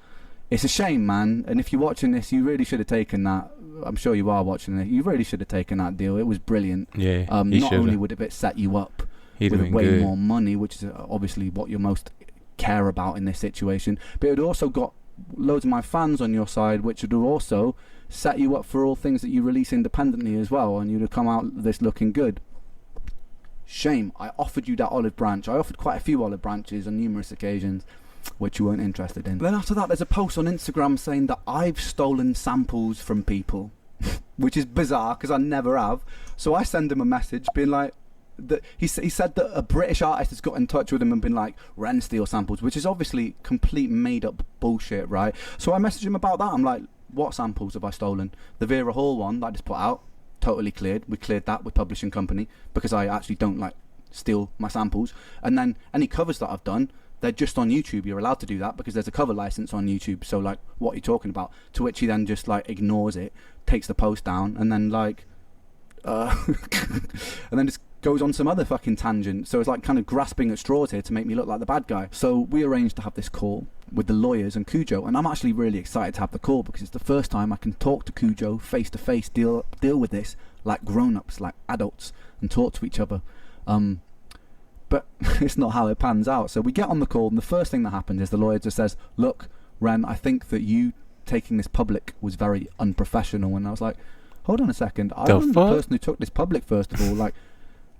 it's a shame, man. And if you're watching this, you really should have taken that. I'm sure you are watching it. You really should have taken that deal. It was brilliant. Yeah. Not only would it set you up with way more money, which is obviously what you most care about in this situation, but it also got loads of my fans on your side, which would also set you up for all things that you release independently as well, and you'd have come out this looking good. Shame. I offered you that olive branch. I offered quite a few olive branches on numerous occasions, which you weren't interested in. Then after that, there's a post on Instagram saying that I've stolen samples from people, which is bizarre because I never have. So I send him a message being like, he said that a British artist has got in touch with him and been like, Ren steal samples, which is obviously complete made up bullshit, right? So I messaged him about that. I'm like, what samples have I stolen? The Vera Hall one that I just put out, totally cleared. We cleared that with publishing company because I actually don't like steal my samples. And then any covers that I've done, they're just on YouTube. You're allowed to do that because there's a cover license on YouTube. So like, what are you talking about? To which he then just like ignores it, takes the post down, and then like and then just goes on some other fucking tangent. So it's like kind of grasping at straws here to make me look like the bad guy. So we arranged to have this call with the lawyers and Kujo, and I'm actually really excited to have the call because it's the first time I can talk to Kujo face to face, deal with this like grown-ups, like adults, and talk to each other. But it's not how it pans out. So we get on the call, and the first thing that happens is the lawyer just says, look, Ren, I think that you taking this public was very unprofessional. And I was like, hold on a second. I wasn't the person who took this public, first of all. Like,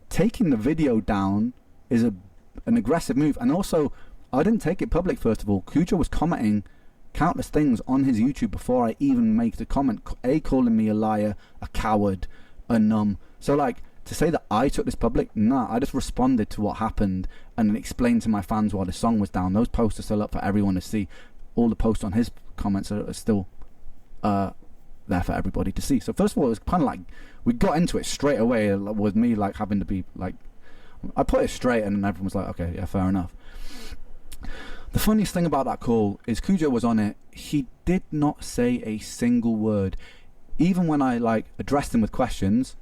taking the video down is an aggressive move. And also, I didn't take it public, first of all. Kujo was commenting countless things on his YouTube before I even made the comment. Calling me a liar, a coward, a numb. So, like, to say that I took this public, nah, I just responded to what happened and then explained to my fans why the song was down. Those posts are still up for everyone to see. All the posts on his comments are still there for everybody to see. So first of all, it was kind of like we got into it straight away with me like having to be like, I put it straight and everyone was like, okay, yeah, fair enough. The funniest thing about that call is Kujo was on it. He did not say a single word. Even when I like addressed him with questions.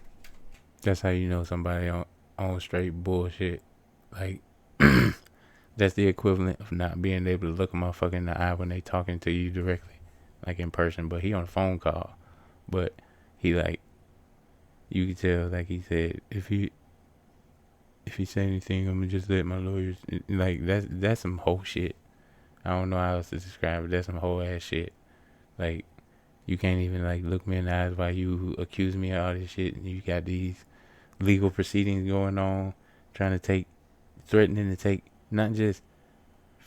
That's how you know somebody on straight bullshit. Like, that's the equivalent of not being able to look a motherfucker in the eye when they talking to you directly, like in person. But he on a phone call. But he like, you can tell, like he said, if he say anything, I'm gonna just let my lawyers. Like that's some whole shit. I don't know how else to describe it. That's some whole ass shit. Like, You can't even like look me in the eyes while you accuse me of all this shit. And you got these legal proceedings going on, threatening to take not just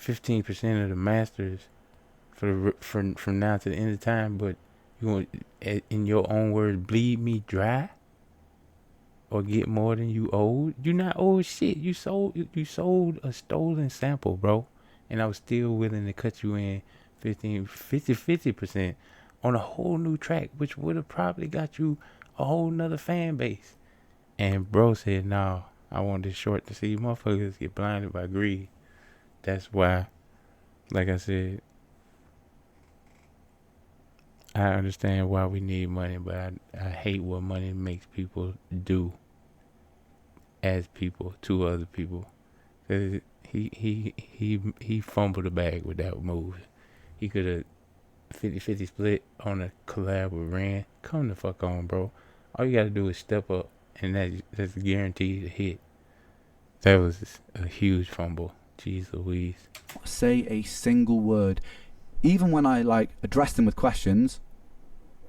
15% of the masters from now to the end of time, but you want, in your own words, bleed me dry or get more than you owed. You not owed shit. You sold a stolen sample, bro, and I was still willing to cut you in 50% on a whole new track, which would have probably got you a whole nother fan base. And bro said, no, I want this short to see motherfuckers get blinded by greed. That's why, like I said, I understand why we need money, but I hate what money makes people do as people to other people. He fumbled the bag with that move. He could have 50-50 split on a collab with Ren. Come the fuck on, bro. All you gotta do is step up, and that's guaranteed to hit. That was a huge fumble. Jeez Louise. Say a single word. Even when I like addressed him with questions,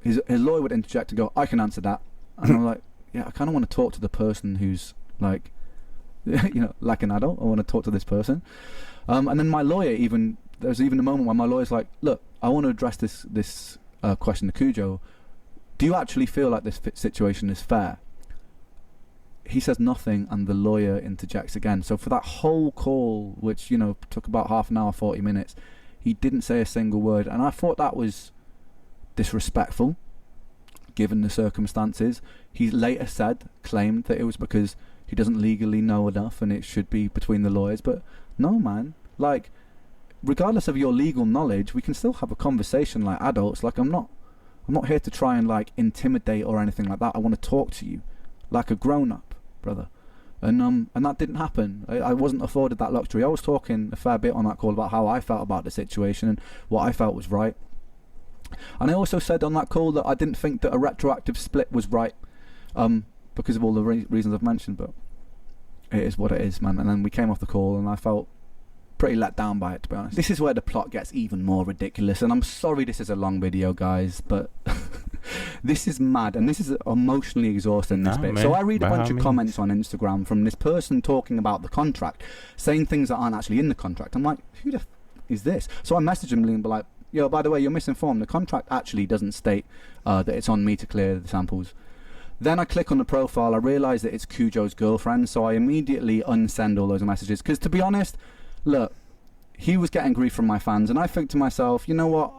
his lawyer would interject and go, I can answer that. And I'm like, yeah, I kind of want to talk to the person who's like, like an adult. I want to talk to this person. And then my lawyer there's even a moment where my lawyer's like, look, I want to address this question to Kujo. Do you actually feel like this situation is fair? He says nothing, and the lawyer interjects again. So for that whole call, which, took about half an hour, 40 minutes, he didn't say a single word. And I thought that was disrespectful, given the circumstances. He later claimed that it was because he doesn't legally know enough and it should be between the lawyers. But no, man, like, regardless of your legal knowledge, we can still have a conversation like adults. Like, I'm not here to try and like intimidate or anything like that. I want to talk to you like a grown-up, brother. And that didn't happen. I wasn't afforded that luxury. I was talking a fair bit on that call about how I felt about the situation and what I felt was right. And I also said on that call that I didn't think that a retroactive split was right, because of all the reasons I've mentioned. But it is what it is, man. And then we came off the call, and I felt pretty let down by it, to be honest. This is where the plot gets even more ridiculous, and I'm sorry this is a long video, guys, but this is mad, and this is emotionally exhausting, this bit. Man, so I read a bunch of comments on Instagram from this person talking about the contract, saying things that aren't actually in the contract. I'm like, who the f is this? So I messaged him and be like, yo, by the way, you're misinformed. The contract actually doesn't state that it's on me to clear the samples. Then I click on the profile, I realise that it's Kujo's girlfriend, so I immediately unsend all those messages, because to be honest, look, he was getting grief from my fans, and I think to myself, you know what,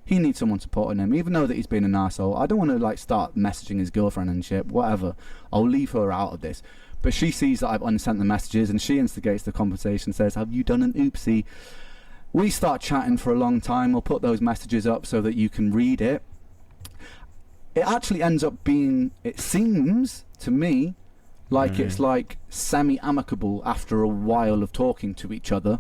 he needs someone supporting him, even though that he's been an arsehole. I don't want to like start messaging his girlfriend and shit, whatever. I'll leave her out of this. But she sees that I've unsent the messages, and she instigates the conversation, says, have you done an oopsie? We start chatting for a long time. We'll put those messages up so that you can read it. It actually ends up being, it seems to me, like it's like semi-amicable after a while of talking to each other.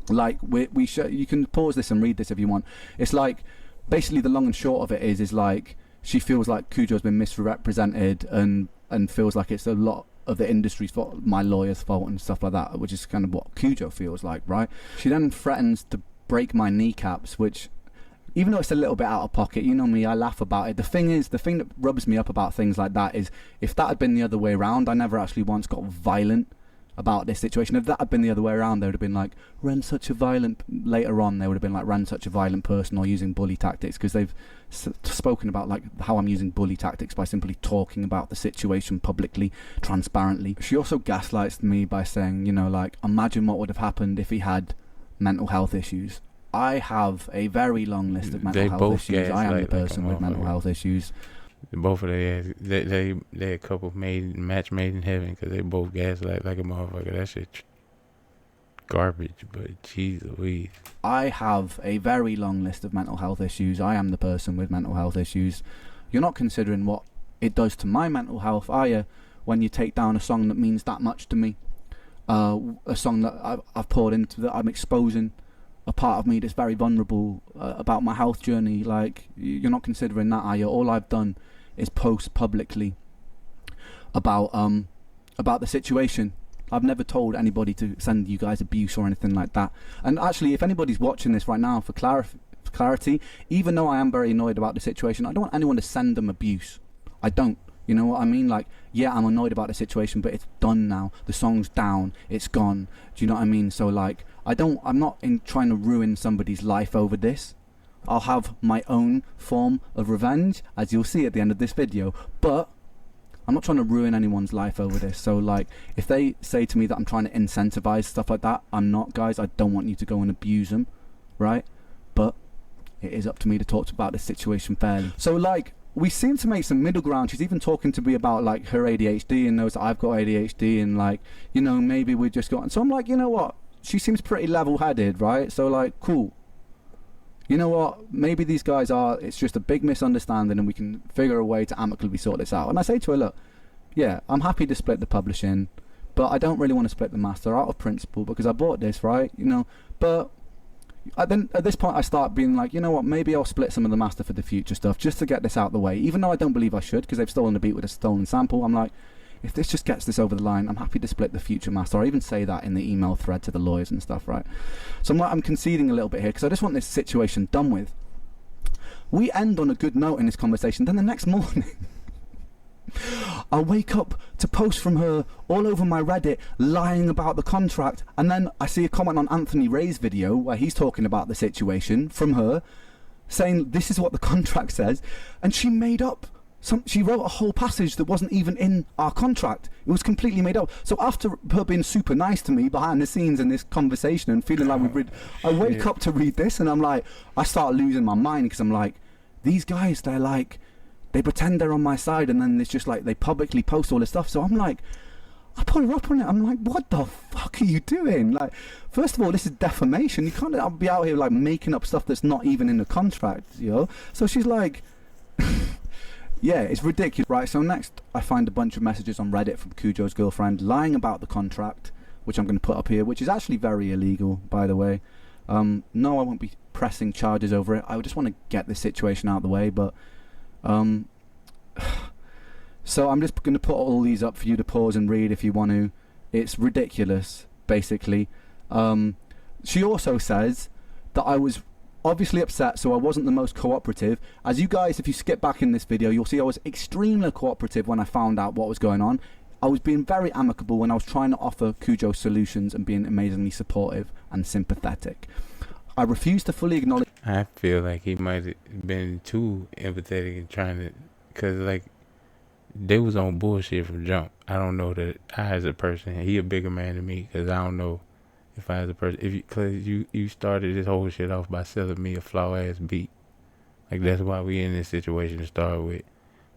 Like you can pause this and read this if you want. It's like, basically the long and short of it is like she feels like Kujo's been misrepresented and feels like it's a lot of the industry's fault, my lawyer's fault and stuff like that, which is kind of what Kujo feels like, right? She then threatens to break my kneecaps, which, even though it's a little bit out of pocket, you know me, I laugh about it. The thing that rubs me up about things like that is, if that had been the other way around, I never actually once got violent about this situation. If that had been the other way around, they would have been like, Ren's such a violent, later on they would have been like, Ren's such a violent person, or using bully tactics, because they've spoken about like how I'm using bully tactics by simply talking about the situation publicly, transparently. She also gaslights me by saying, like, imagine what would have happened if he had mental health issues. I have a very long list of mental health issues. I am the person with mental health issues. Both of their they a couple match made in heaven, because they both gaslight like a motherfucker. That shit garbage, but jeez Louise. I have a very long list of mental health issues. I am the person with mental health issues. You're not considering what it does to my mental health, are you, when you take down a song that means that much to me? A song that I've poured into, that I'm exposing a part of me that's very vulnerable about my health journey. Like, you're not considering that, are you? All I've done is post publicly about the situation. I've never told anybody to send you guys abuse or anything like that. And actually, if anybody's watching this right now, for clarity. Even though I am very annoyed about the situation, I don't want anyone to send them abuse. I don't. You know what I mean? Like, yeah, I'm annoyed about the situation, but it's done now. The song's down. It's gone. Do you know what I mean? So, like, I'm not trying to ruin somebody's life over this. I'll have my own form of revenge, as you'll see at the end of this video. But I'm not trying to ruin anyone's life over this. So, like, if they say to me that I'm trying to incentivize stuff like that, I'm not, guys. I don't want you to go and abuse them, right? But it is up to me to talk about this situation fairly. So, like, we seem to make some middle ground. She's even talking to me about, like, her ADHD and knows that I've got ADHD and, like, you know, maybe we just got... So I'm like, you know what? She seems pretty level-headed, right? So, like, cool. You know what? Maybe these guys are... It's just a big misunderstanding and we can figure a way to amicably sort this out. And I say to her, look, yeah, I'm happy to split the publishing, but I don't really want to split the master out of principle because I bought this, right? You know, but... Then at this point I start being like, you know what, maybe I'll split some of the master for the future stuff just to get this out of the way, even though I don't believe I should because they've stolen the beat with a stolen sample. I'm like, if this just gets this over the line, I'm happy to split the future master. I even say that in the email thread to the lawyers and stuff, right? So I'm conceding a little bit here because I just want this situation done with. We end on a good note in this conversation. Then the next morning I wake up to posts from her all over my Reddit lying about the contract, and then I see a comment on Anthony Ray's video where he's talking about the situation from her, saying this is what the contract says, and she made up she wrote a whole passage that wasn't even in our contract. It was completely made up. So after her being super nice to me behind the scenes in this conversation and feeling like I wake up to read this and I'm like, I start losing my mind because I'm like, these guys, they're like, they pretend they're on my side and then it's just like they publicly post all this stuff. So I'm like, I pull her up on it. I'm like, what the fuck are you doing? Like, first of all, this is defamation. You can't be out here like making up stuff that's not even in the contract, you know? So she's like, yeah, it's ridiculous. Right, so next I find a bunch of messages on Reddit from Kujo's girlfriend lying about the contract, which I'm going to put up here, which is actually very illegal, by the way. No, I won't be pressing charges over it. I just want to get this situation out of the way, but... so I'm just going to put all these up for you to pause and read if you want to. It's ridiculous, basically. She also says that I was obviously upset, so I wasn't the most cooperative. As you guys, if you skip back in this video, you'll see I was extremely cooperative when I found out what was going on. I was being very amicable when I was trying to offer Kujo solutions and being amazingly supportive and sympathetic. I refuse to fully acknowledge... I feel like he might have been too empathetic and trying to... Because, like, they was on bullshit from jump. I don't know that I as a person... He a bigger man than me because I don't know if I as a person... Because you started this whole shit off by selling me a flaw-ass beat. Like, that's why we in this situation to start with.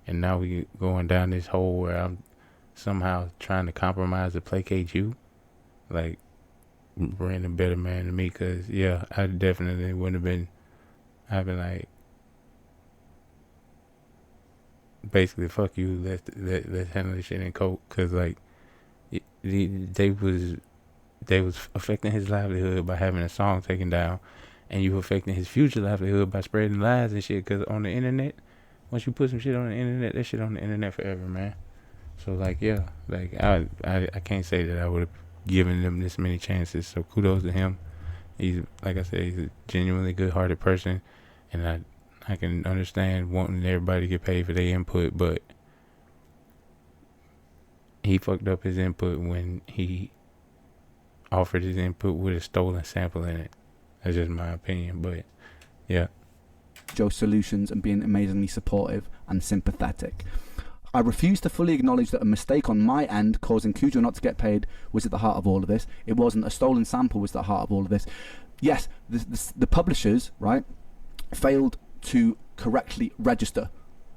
And now we going down this hole where I'm somehow trying to compromise to placate you. Like... Brand a better man than me, because yeah, I definitely wouldn't have been. I've been like, basically, fuck you. Let's handle this shit in coke, because like, they was affecting his livelihood by having a song taken down, and you affecting his future livelihood by spreading lies and shit. Because on the internet, once you put some shit on the internet, that shit on the internet forever, man. So like, yeah, like I can't say that I would have giving them this many chances, so kudos to him. He's, like I said, he's a genuinely good-hearted person, and I can understand wanting everybody to get paid for their input, but he fucked up his input when he offered his input with a stolen sample in it. That's just my opinion, but yeah. Joe's solutions and being amazingly supportive and sympathetic. I refuse to fully acknowledge that a mistake on my end causing Kujo not to get paid was at the heart of all of this. It wasn't. A stolen sample was at the heart of all of this. Yes, the publishers, right, failed to correctly register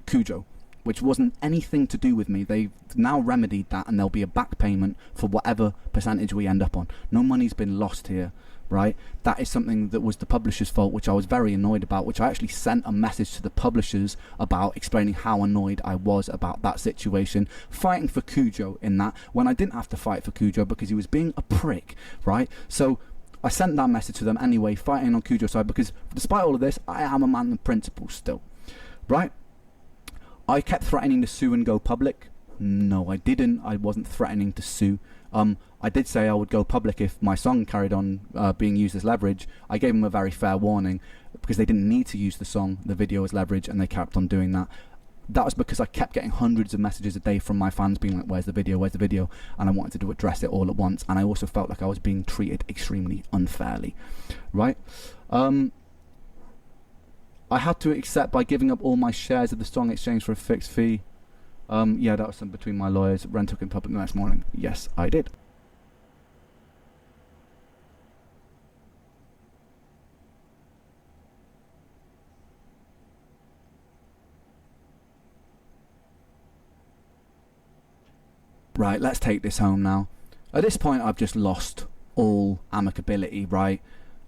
Kujo, which wasn't anything to do with me. They've now remedied that, and there'll be a back payment for whatever percentage we end up on. No money's been lost here, right? That is something that was the publisher's fault, which I was very annoyed about, which I actually sent a message to the publishers about, explaining how annoyed I was about that situation, fighting for Kujo in that, when I didn't have to fight for Kujo because he was being a prick, right? So I sent that message to them anyway, fighting on Kujo's side, because despite all of this, I am a man of principle still, right? I kept threatening to sue and go public, No, I didn't. I wasn't threatening to sue. I did say I would go public if my song carried on being used as leverage. I gave them a very fair warning because they didn't need to use the video as leverage, and they kept on doing that. That was because I kept getting hundreds of messages a day from my fans being like, where's the video, and I wanted to address it all at once, and I also felt like I was being treated extremely unfairly, right? I had to accept by giving up all my shares of the song in exchange for a fixed fee. Yeah, that was something between my lawyers. Ren took in public the next morning. Yes, I did. Right, let's take this home now. At this point, I've just lost all amicability, right?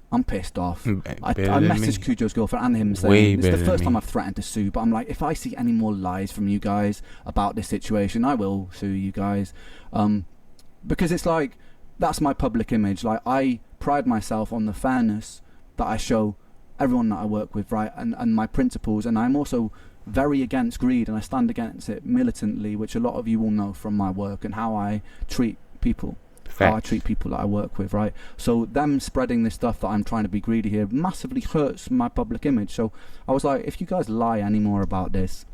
I'm pissed off. I messaged Kujo's girlfriend and him saying, it's the first time I've threatened to sue, but I'm like, if I see any more lies from you guys about this situation, I will sue you guys. Because it's like, that's my public image. Like, I pride myself on the fairness that I show everyone that I work with, right? And my principles, and I'm also very against greed, and I stand against it militantly, which a lot of you will know from my work and how I treat people. How I treat people that I work with, right? So them spreading this stuff that I'm trying to be greedy here massively hurts my public image. So I was like, if you guys lie anymore about this,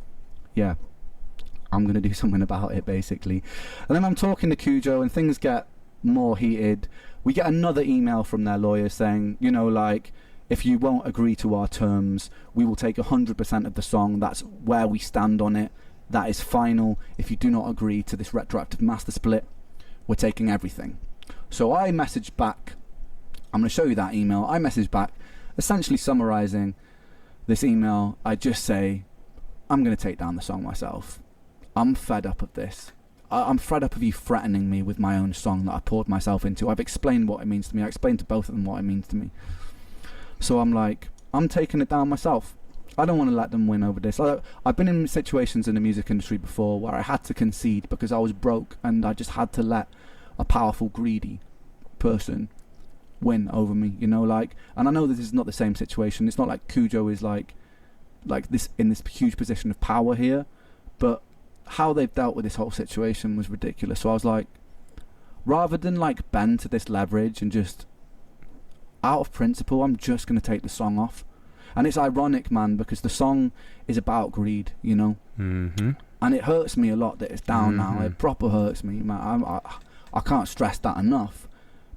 yeah, I'm going to do something about it, basically. And then I'm talking to Kujo, and things get more heated. We get another email from their lawyer saying, you know, like, if you won't agree to our terms, we will take 100% of the song. That's where we stand on it. That is final. If you do not agree to this retroactive master split, we're taking everything. So I messaged back. I'm going to show you that email. I messaged back, essentially summarizing this email. I just say, I'm going to take down the song myself. I'm fed up of this. I'm fed up of you threatening me with my own song that I poured myself into. I've explained what it means to me. I explained to both of them what it means to me. So I'm like, I'm taking it down myself. I don't want to let them win over this. I've been in situations in the music industry before where I had to concede because I was broke, and I just had to let a powerful, greedy person win over me, you know, like. And I know this is not the same situation. It's not like Kujo is like this in this huge position of power here, but how they've dealt with this whole situation was ridiculous. So I was like, rather than like bend to this leverage and just out of principle, I'm just going to take the song off. And it's ironic, man, because the song is about greed, you know. Mm-hmm. And it hurts me a lot that it's down now. It proper hurts me, man. I can't stress that enough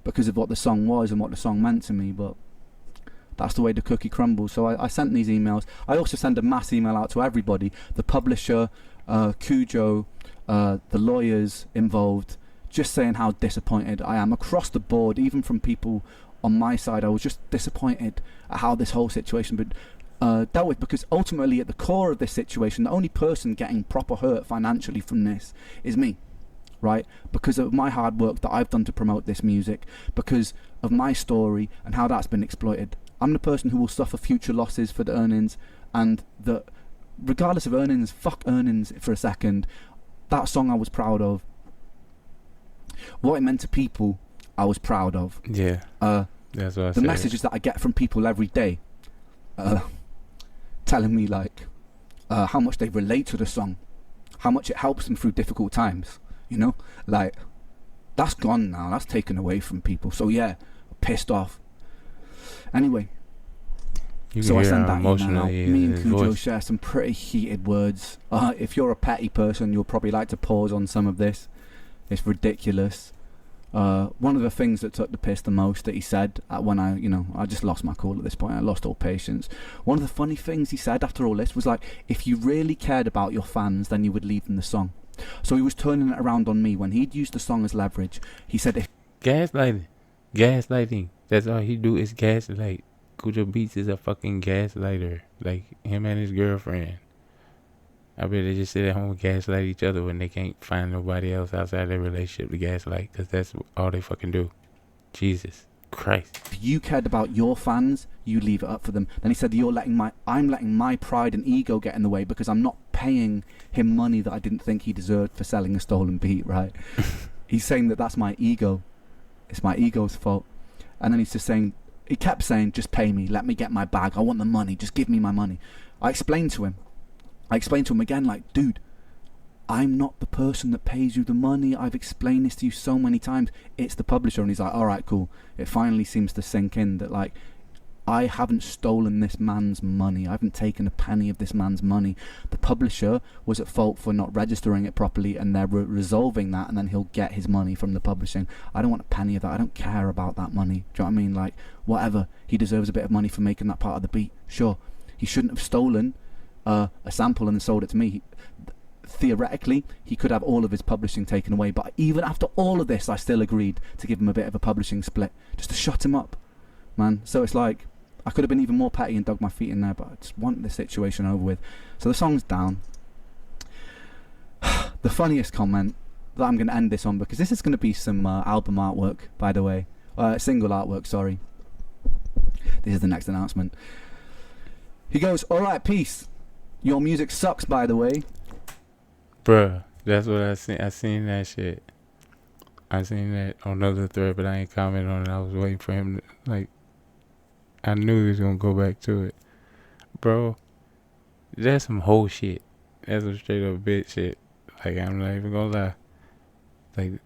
because of what the song was and what the song meant to me. But that's the way the cookie crumbles. So I sent these emails. I also sent a mass email out to everybody. The publisher, Kujo, the lawyers involved, just saying how disappointed I am across the board, even from people on my side. I was just disappointed at how this whole situation been dealt with, because ultimately at the core of this situation, the only person getting proper hurt financially from this is me, right? Because of my hard work that I've done to promote this music, because of my story and how that's been exploited. I'm the person who will suffer future losses for the earnings, and regardless of earnings, fuck earnings for a second, that song I was proud of. What it meant to people, I was proud of. Yeah. That's what I the messages that I get from people every day, telling me like how much they relate to the song, how much it helps them through difficult times, you know, like that's gone now. That's taken away from people. So yeah, pissed off. Anyway, so I send that email out. Me and Kujo share some pretty heated words. If you're a petty person, you'll probably like to pause on some of this. It's ridiculous. One of the things that took the piss the most that he said when I just lost my cool at this point. I lost all patience. One of the funny things he said after all this was like, if you really cared about your fans, then you would leave them the song. So he was turning it around on me when he'd used the song as leverage. He said, if gaslighting. That's all he do is gaslight. Kujo Beats is a fucking gaslighter. Like him and his girlfriend. I bet they just sit at home and gaslight each other when they can't find nobody else outside their relationship to gaslight, because that's all they fucking do. Jesus Christ. If you cared about your fans, you leave it up for them. Then he said, I'm letting my pride and ego get in the way because I'm not paying him money that I didn't think he deserved for selling a stolen beat, right? He's saying that that's my ego. It's my ego's fault. And then he kept saying, just pay me, let me get my bag, I want the money, just give me my money. I explained to him again, like, dude, I'm not the person that pays you the money. I've explained this to you so many times. It's the publisher. And he's like, all right, cool. It finally seems to sink in that, like, I haven't stolen this man's money. I haven't taken a penny of this man's money. The publisher was at fault for not registering it properly, and they're resolving that, and then he'll get his money from the publishing. I don't want a penny of that. I don't care about that money. Do you know what I mean? Like, whatever. He deserves a bit of money for making that part of the beat. Sure. He shouldn't have stolen a sample and sold it to me. Theoretically, he could have all of his publishing taken away, but even after all of this, I still agreed to give him a bit of a publishing split, just to shut him up, man. So it's like, I could have been even more petty and dug my feet in there, but I just want this situation over with. So the song's down. The funniest comment that I'm going to end this on, because this is going to be some album artwork, by the way. Single artwork, sorry. This is the next announcement. He goes, alright, peace. Your music sucks, by the way. Bruh, that's what I seen. I seen that shit. I seen that on another thread, but I ain't comment on it. I was waiting for him to, like, I knew he was gonna go back to it. Bro, that's some whole shit. That's some straight up bitch shit. Like, I'm not even gonna lie. Like,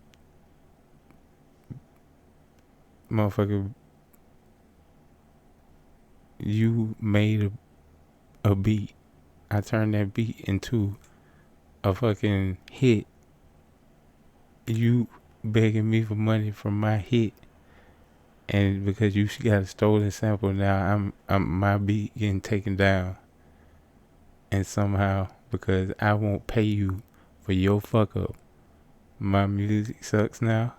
motherfucker, you made a beat. I turned that beat into a fucking hit. You begging me for money from my hit, and because you got a stolen sample, now I'm my beat getting taken down, and somehow because I won't pay you for your fuck up, my music sucks now.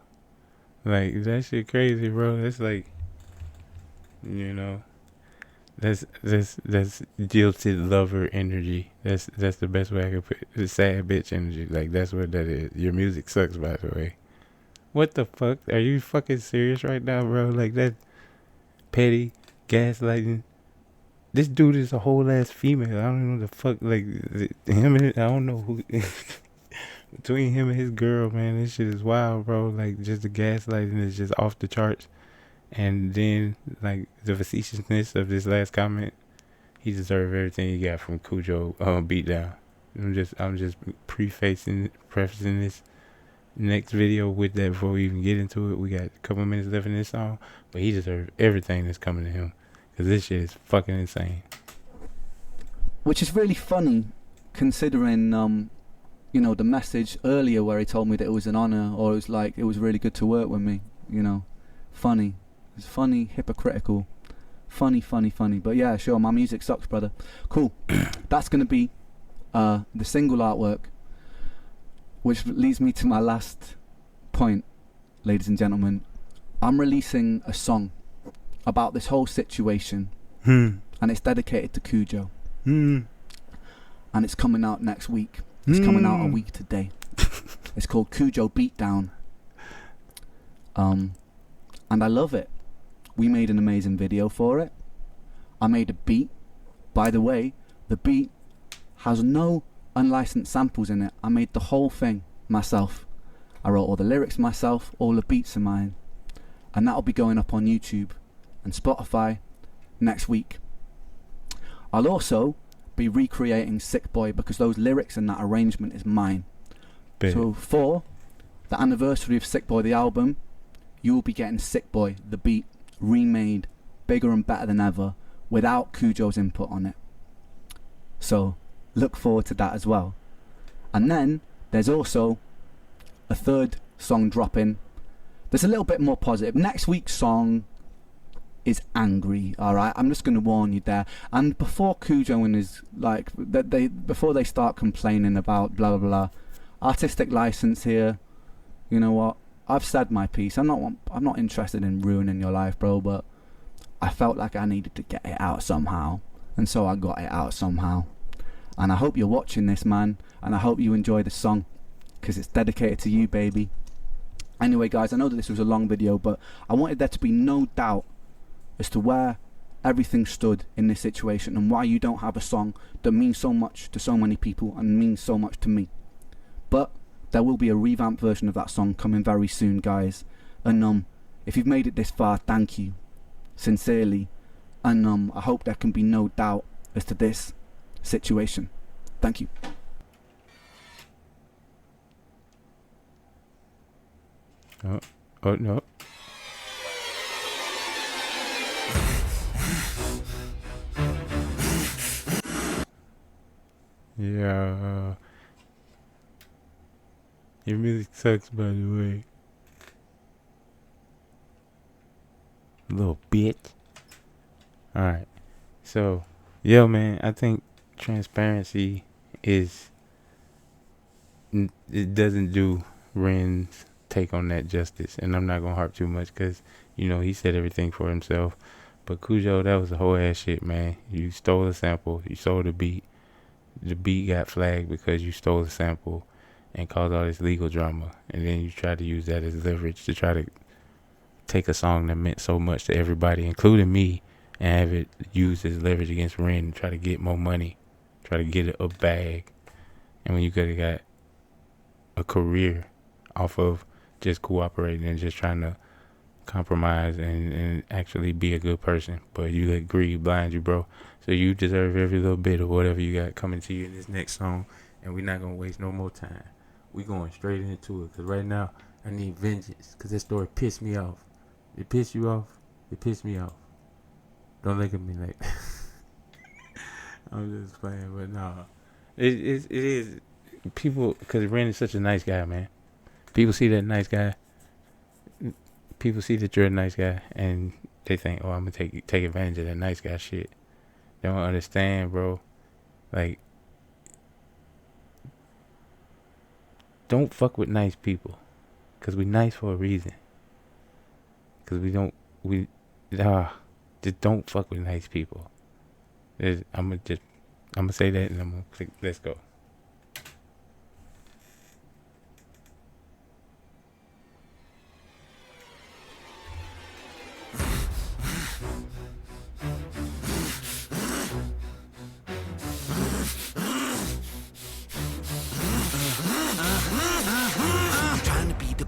Like, that shit crazy, bro. That's like, you know, that's jilted lover energy. That's the best way I could put it. It's sad bitch energy. Like, that's what that is. Your music sucks, by the way. What the fuck? Are you fucking serious right now, bro? Like, that petty gaslighting. This dude is a whole ass female. I don't know the fuck. Like, him and I don't know who. Between him and his girl, man, this shit is wild, bro. Like, just the gaslighting is just off the charts. And then, like, the facetiousness of this last comment, he deserved everything he got from Kujobeatdown. I'm just prefacing this next video with that before we even get into it. We got a couple minutes left in this song, but he deserved everything that's coming to him, because this shit is fucking insane. Which is really funny, considering, you know, the message earlier where he told me that it was an honor, or it was like, it was really good to work with me, you know. Funny. It's funny, hypocritical. Funny. But yeah, sure, my music sucks, brother. Cool. That's going to be the single artwork, which leads me to my last point, ladies and gentlemen. I'm releasing a song about this whole situation, and it's dedicated to Kujo. And it's coming out next week. It's coming out a week today. It's called Kujobeatdown. And I love it. We made an amazing video for it. I made a beat. By the way, the beat has no unlicensed samples in it. I made the whole thing myself. I wrote all the lyrics myself, all the beats are mine. And that'll be going up on YouTube and Spotify next week. I'll also be recreating Sickboi, because those lyrics and that arrangement is mine. Big. So for the anniversary of Sickboi the album, you will be getting Sickboi the beat remade, bigger and better than ever, without Kujo's input on it. So look forward to that as well. And then there's also a third song dropping. There's a little bit more positive. Next week's song is angry, alright? I'm just going to warn you there. And before Kujo and his, like, before they start complaining about blah blah blah, artistic license here, you know what? I've said my piece. I'm not interested in ruining your life, bro, but I felt like I needed to get it out somehow, and so I got it out somehow. And I hope you're watching this, man, and I hope you enjoy the song, because it's dedicated to you, baby. Anyway, guys, I know that this was a long video, but I wanted there to be no doubt as to where everything stood in this situation, and why you don't have a song that means so much to so many people and means so much to me. But there will be a revamped version of that song coming very soon, guys. And if you've made it this far, thank you, sincerely. And I hope there can be no doubt as to this situation. Thank you. Oh no. Yeah. Your music sucks, by the way. Little bitch. Alright. So, yo, man, I think transparency is. It doesn't do Ren's take on that justice. And I'm not going to harp too much because, you know, he said everything for himself. But Kujo, that was a whole ass shit, man. You stole a sample. You stole the beat. The beat got flagged because you stole the sample and caused all this legal drama. And then you tried to use that as leverage to try to take a song that meant so much to everybody, including me, and have it used as leverage against Ren and try to get more money, try to get a bag. And when you could have got a career off of just cooperating and just trying to compromise and actually be a good person, but you let greed blind you, bro. So you deserve every little bit of whatever you got coming to you in this next song, and we're not gonna waste no more time. We going straight into it, because right now I need vengeance, because this story pissed me off. It pissed you off? It pissed me off. Don't look at me like I'm just playing, but no, it is people, because Ren is such a nice guy, man. People see that nice guy. People see that you're a nice guy, and they think, "Oh, I'm gonna take advantage of that nice guy shit." They don't understand, bro. Like, don't fuck with nice people, cause we nice for a reason. Cause just don't fuck with nice people. I'm gonna say that, and I'm gonna click. Let's go.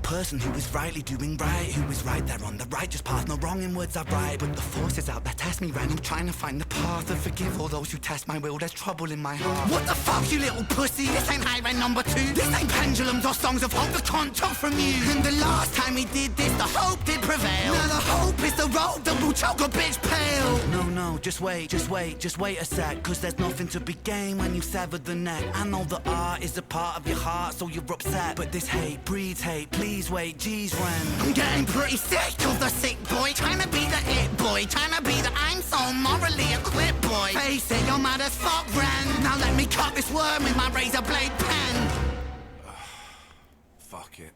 Person who is rightly doing right, who is right there on the righteous path, no wrong in words I write. But the forces out there test me, ran. I'm trying to find the path and forgive all those who test my will. There's trouble in my heart. What the fuck, you little pussy? This ain't high rent number 2. This ain't pendulums or songs of hope that can't talk from you. And the last time we did this, the hope did prevail. Now the hope is the road that will choke a bitch pale. No, just wait a sec. Cause there's nothing to be gained when you sever the neck. I know that art is a part of your heart, so you're upset. But this hate breeds hate, please wait, geez, Ren. I'm getting pretty sick of the sick boy, trying to be the it boy, trying to be the I'm so morally equipped boy. Face it, you're mad as fuck, Ren. Now let me cut this worm with my razor blade pen. Fuck it.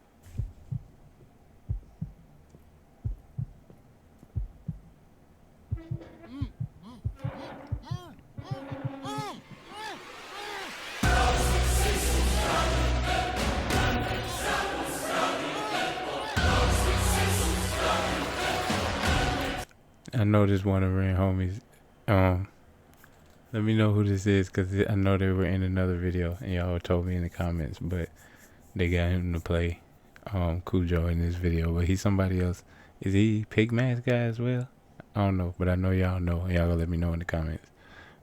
I know this one of Ren homies. Let me know who this is, because I know they were in another video and y'all told me in the comments, but they got him to play Kujo in this video. But he's somebody else. Is he Pig Mask guy as well? I don't know, but I know y'all know, and y'all gonna let me know in the comments.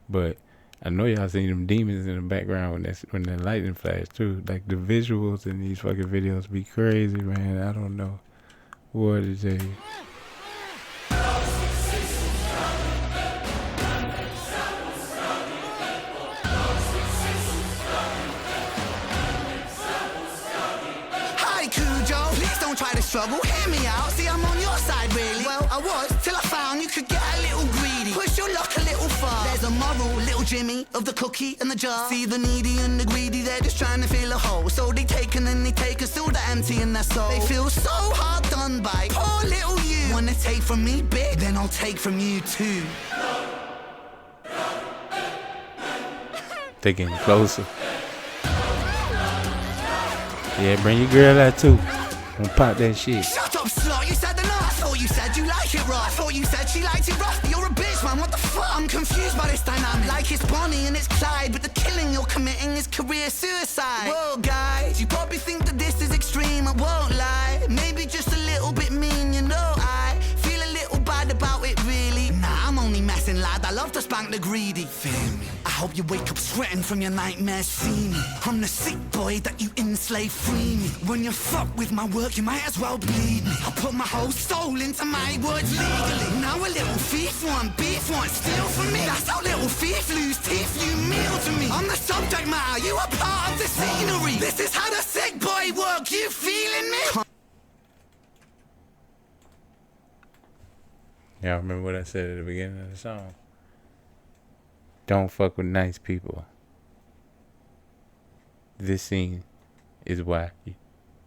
But I know y'all seen them demons in the background when the lightning flash too. Like, the visuals in these fucking videos be crazy, man. I don't know what to tell you. Try to struggle, hear me out, see I'm on your side really. Well, I was, till I found you could get a little greedy. Push your luck a little far. There's a moral, little Jimmy, of the cookie and the jar. See the needy and the greedy, they're just trying to fill a hole. So they take and then they take, and still they're empty in their soul. They feel so hard done by, poor little you. Wanna take from me big, then I'll take from you too. They getting closer. Yeah, bring your girl out too. Don't pop that shit. Shut up, slut, you said the no. I thought you said you like it rough. I thought you said she liked it rough. You're a bitch, man, what the fuck? I'm confused by this dynamic. Like it's Bonnie and it's Clyde, but the killing you're committing is career suicide. Whoa, guys, you probably think that this is extreme, I won't lie. Maybe just a little bit mean, you know. I feel a little bad about it, really. Nah, I'm only messing, lad, I love to spank the greedy. Feel me? I hope you wake up sweating from your nightmares. See me, I'm the sick boy that you enslaved. Free me. When you fuck with my work, you might as well bleed me. I put my whole soul into my words legally. Now a little thief want beef, want steal from me. That's how little thief lose teeth, you meal to me. I'm the subject matter, you are part of the scenery. This is how the sick boy work, you feeling me? Y'all remember what I said at the beginning of the song? Don't fuck with nice people. This scene is why.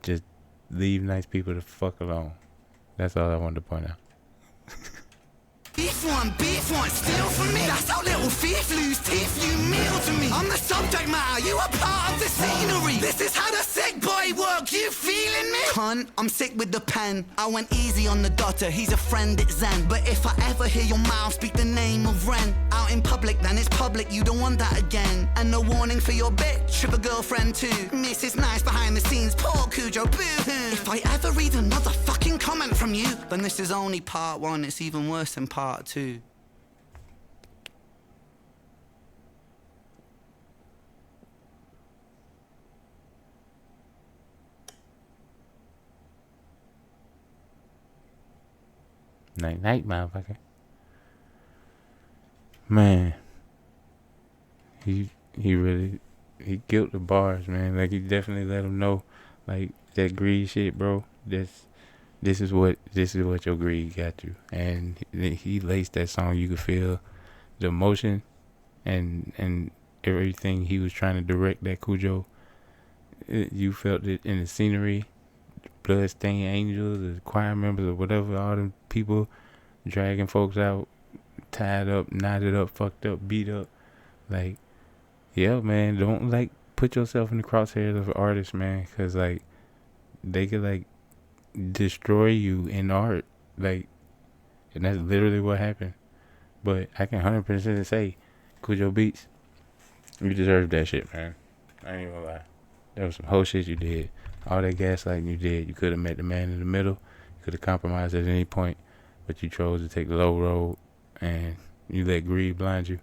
Just leave nice people the fuck alone. That's all I wanted to point out. Beef want steal from me. That's how little thief lose teeth, you meal to me. I'm the subject matter, you are part of the scenery. This is how the sick boy work, you feeling me? Cunt, I'm sick with the pen. I went easy on the daughter, he's a friend, it's Zen. But if I ever hear your mouth speak the name of Ren out in public, then it's public, you don't want that again. And no warning for your bitch, of a girlfriend too. Mrs. Nice behind the scenes, poor Cujo, boo-hoo. If I ever read another fucking comment from you, then this is only part one, it's even worse than part two. Night night, motherfucker. Man, he really killed the bars, man. Like, he definitely let him know, like, that greed shit, bro. This is what your greed got you. And he laced that song. You could feel the emotion and everything he was trying to direct that Cujo. You felt it in the scenery. Bloodstained angels, the choir members, or whatever, all them people dragging folks out, tied up, knotted up, fucked up, beat up. Like, yeah, man, don't, like, put yourself in the crosshairs of an artist, man, because, like, they could, like, destroy you in art. Like, and that's literally what happened. But I can 100% say, Cujo Beats, you deserve that shit, man. I ain't even gonna lie. That was some whole shit you did. All that gaslighting you did. You could have met the man in the middle. You could have compromised at any point. But you chose to take the low road. And you let greed blind you.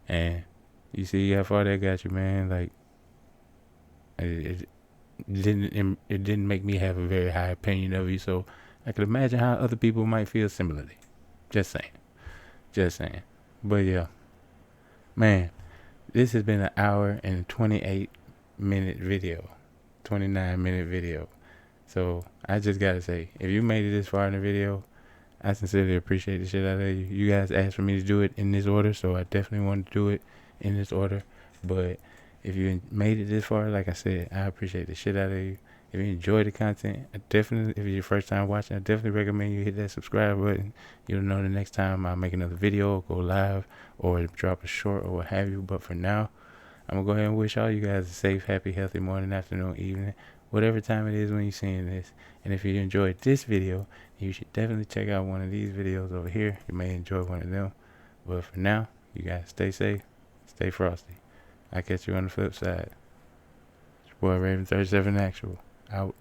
And you see how far that got you, man. Like, it didn't make me have a very high opinion of you. So I could imagine how other people might feel similarly. Just saying. But yeah. Man, this has been an hour and 28-minute video. 29-minute video. So I just gotta say, if you made it this far in the video, I sincerely appreciate the shit out of you. You guys asked for me to do it in this order, so I definitely wanted to do it in this order. But if you made it this far, like I said, I appreciate the shit out of you. If you enjoy the content, if it's your first time watching, I definitely recommend you hit that subscribe button. You'll know the next time I make another video, or go live, or drop a short, or what have you. But for now, I'm going to go ahead and wish all you guys a safe, happy, healthy morning, afternoon, evening, whatever time it is when you're seeing this. And if you enjoyed this video, you should definitely check out one of these videos over here. You may enjoy one of them. But for now, you guys stay safe, stay frosty. I'll catch you on the flip side. It's your boy Raven 37 Actual. Out.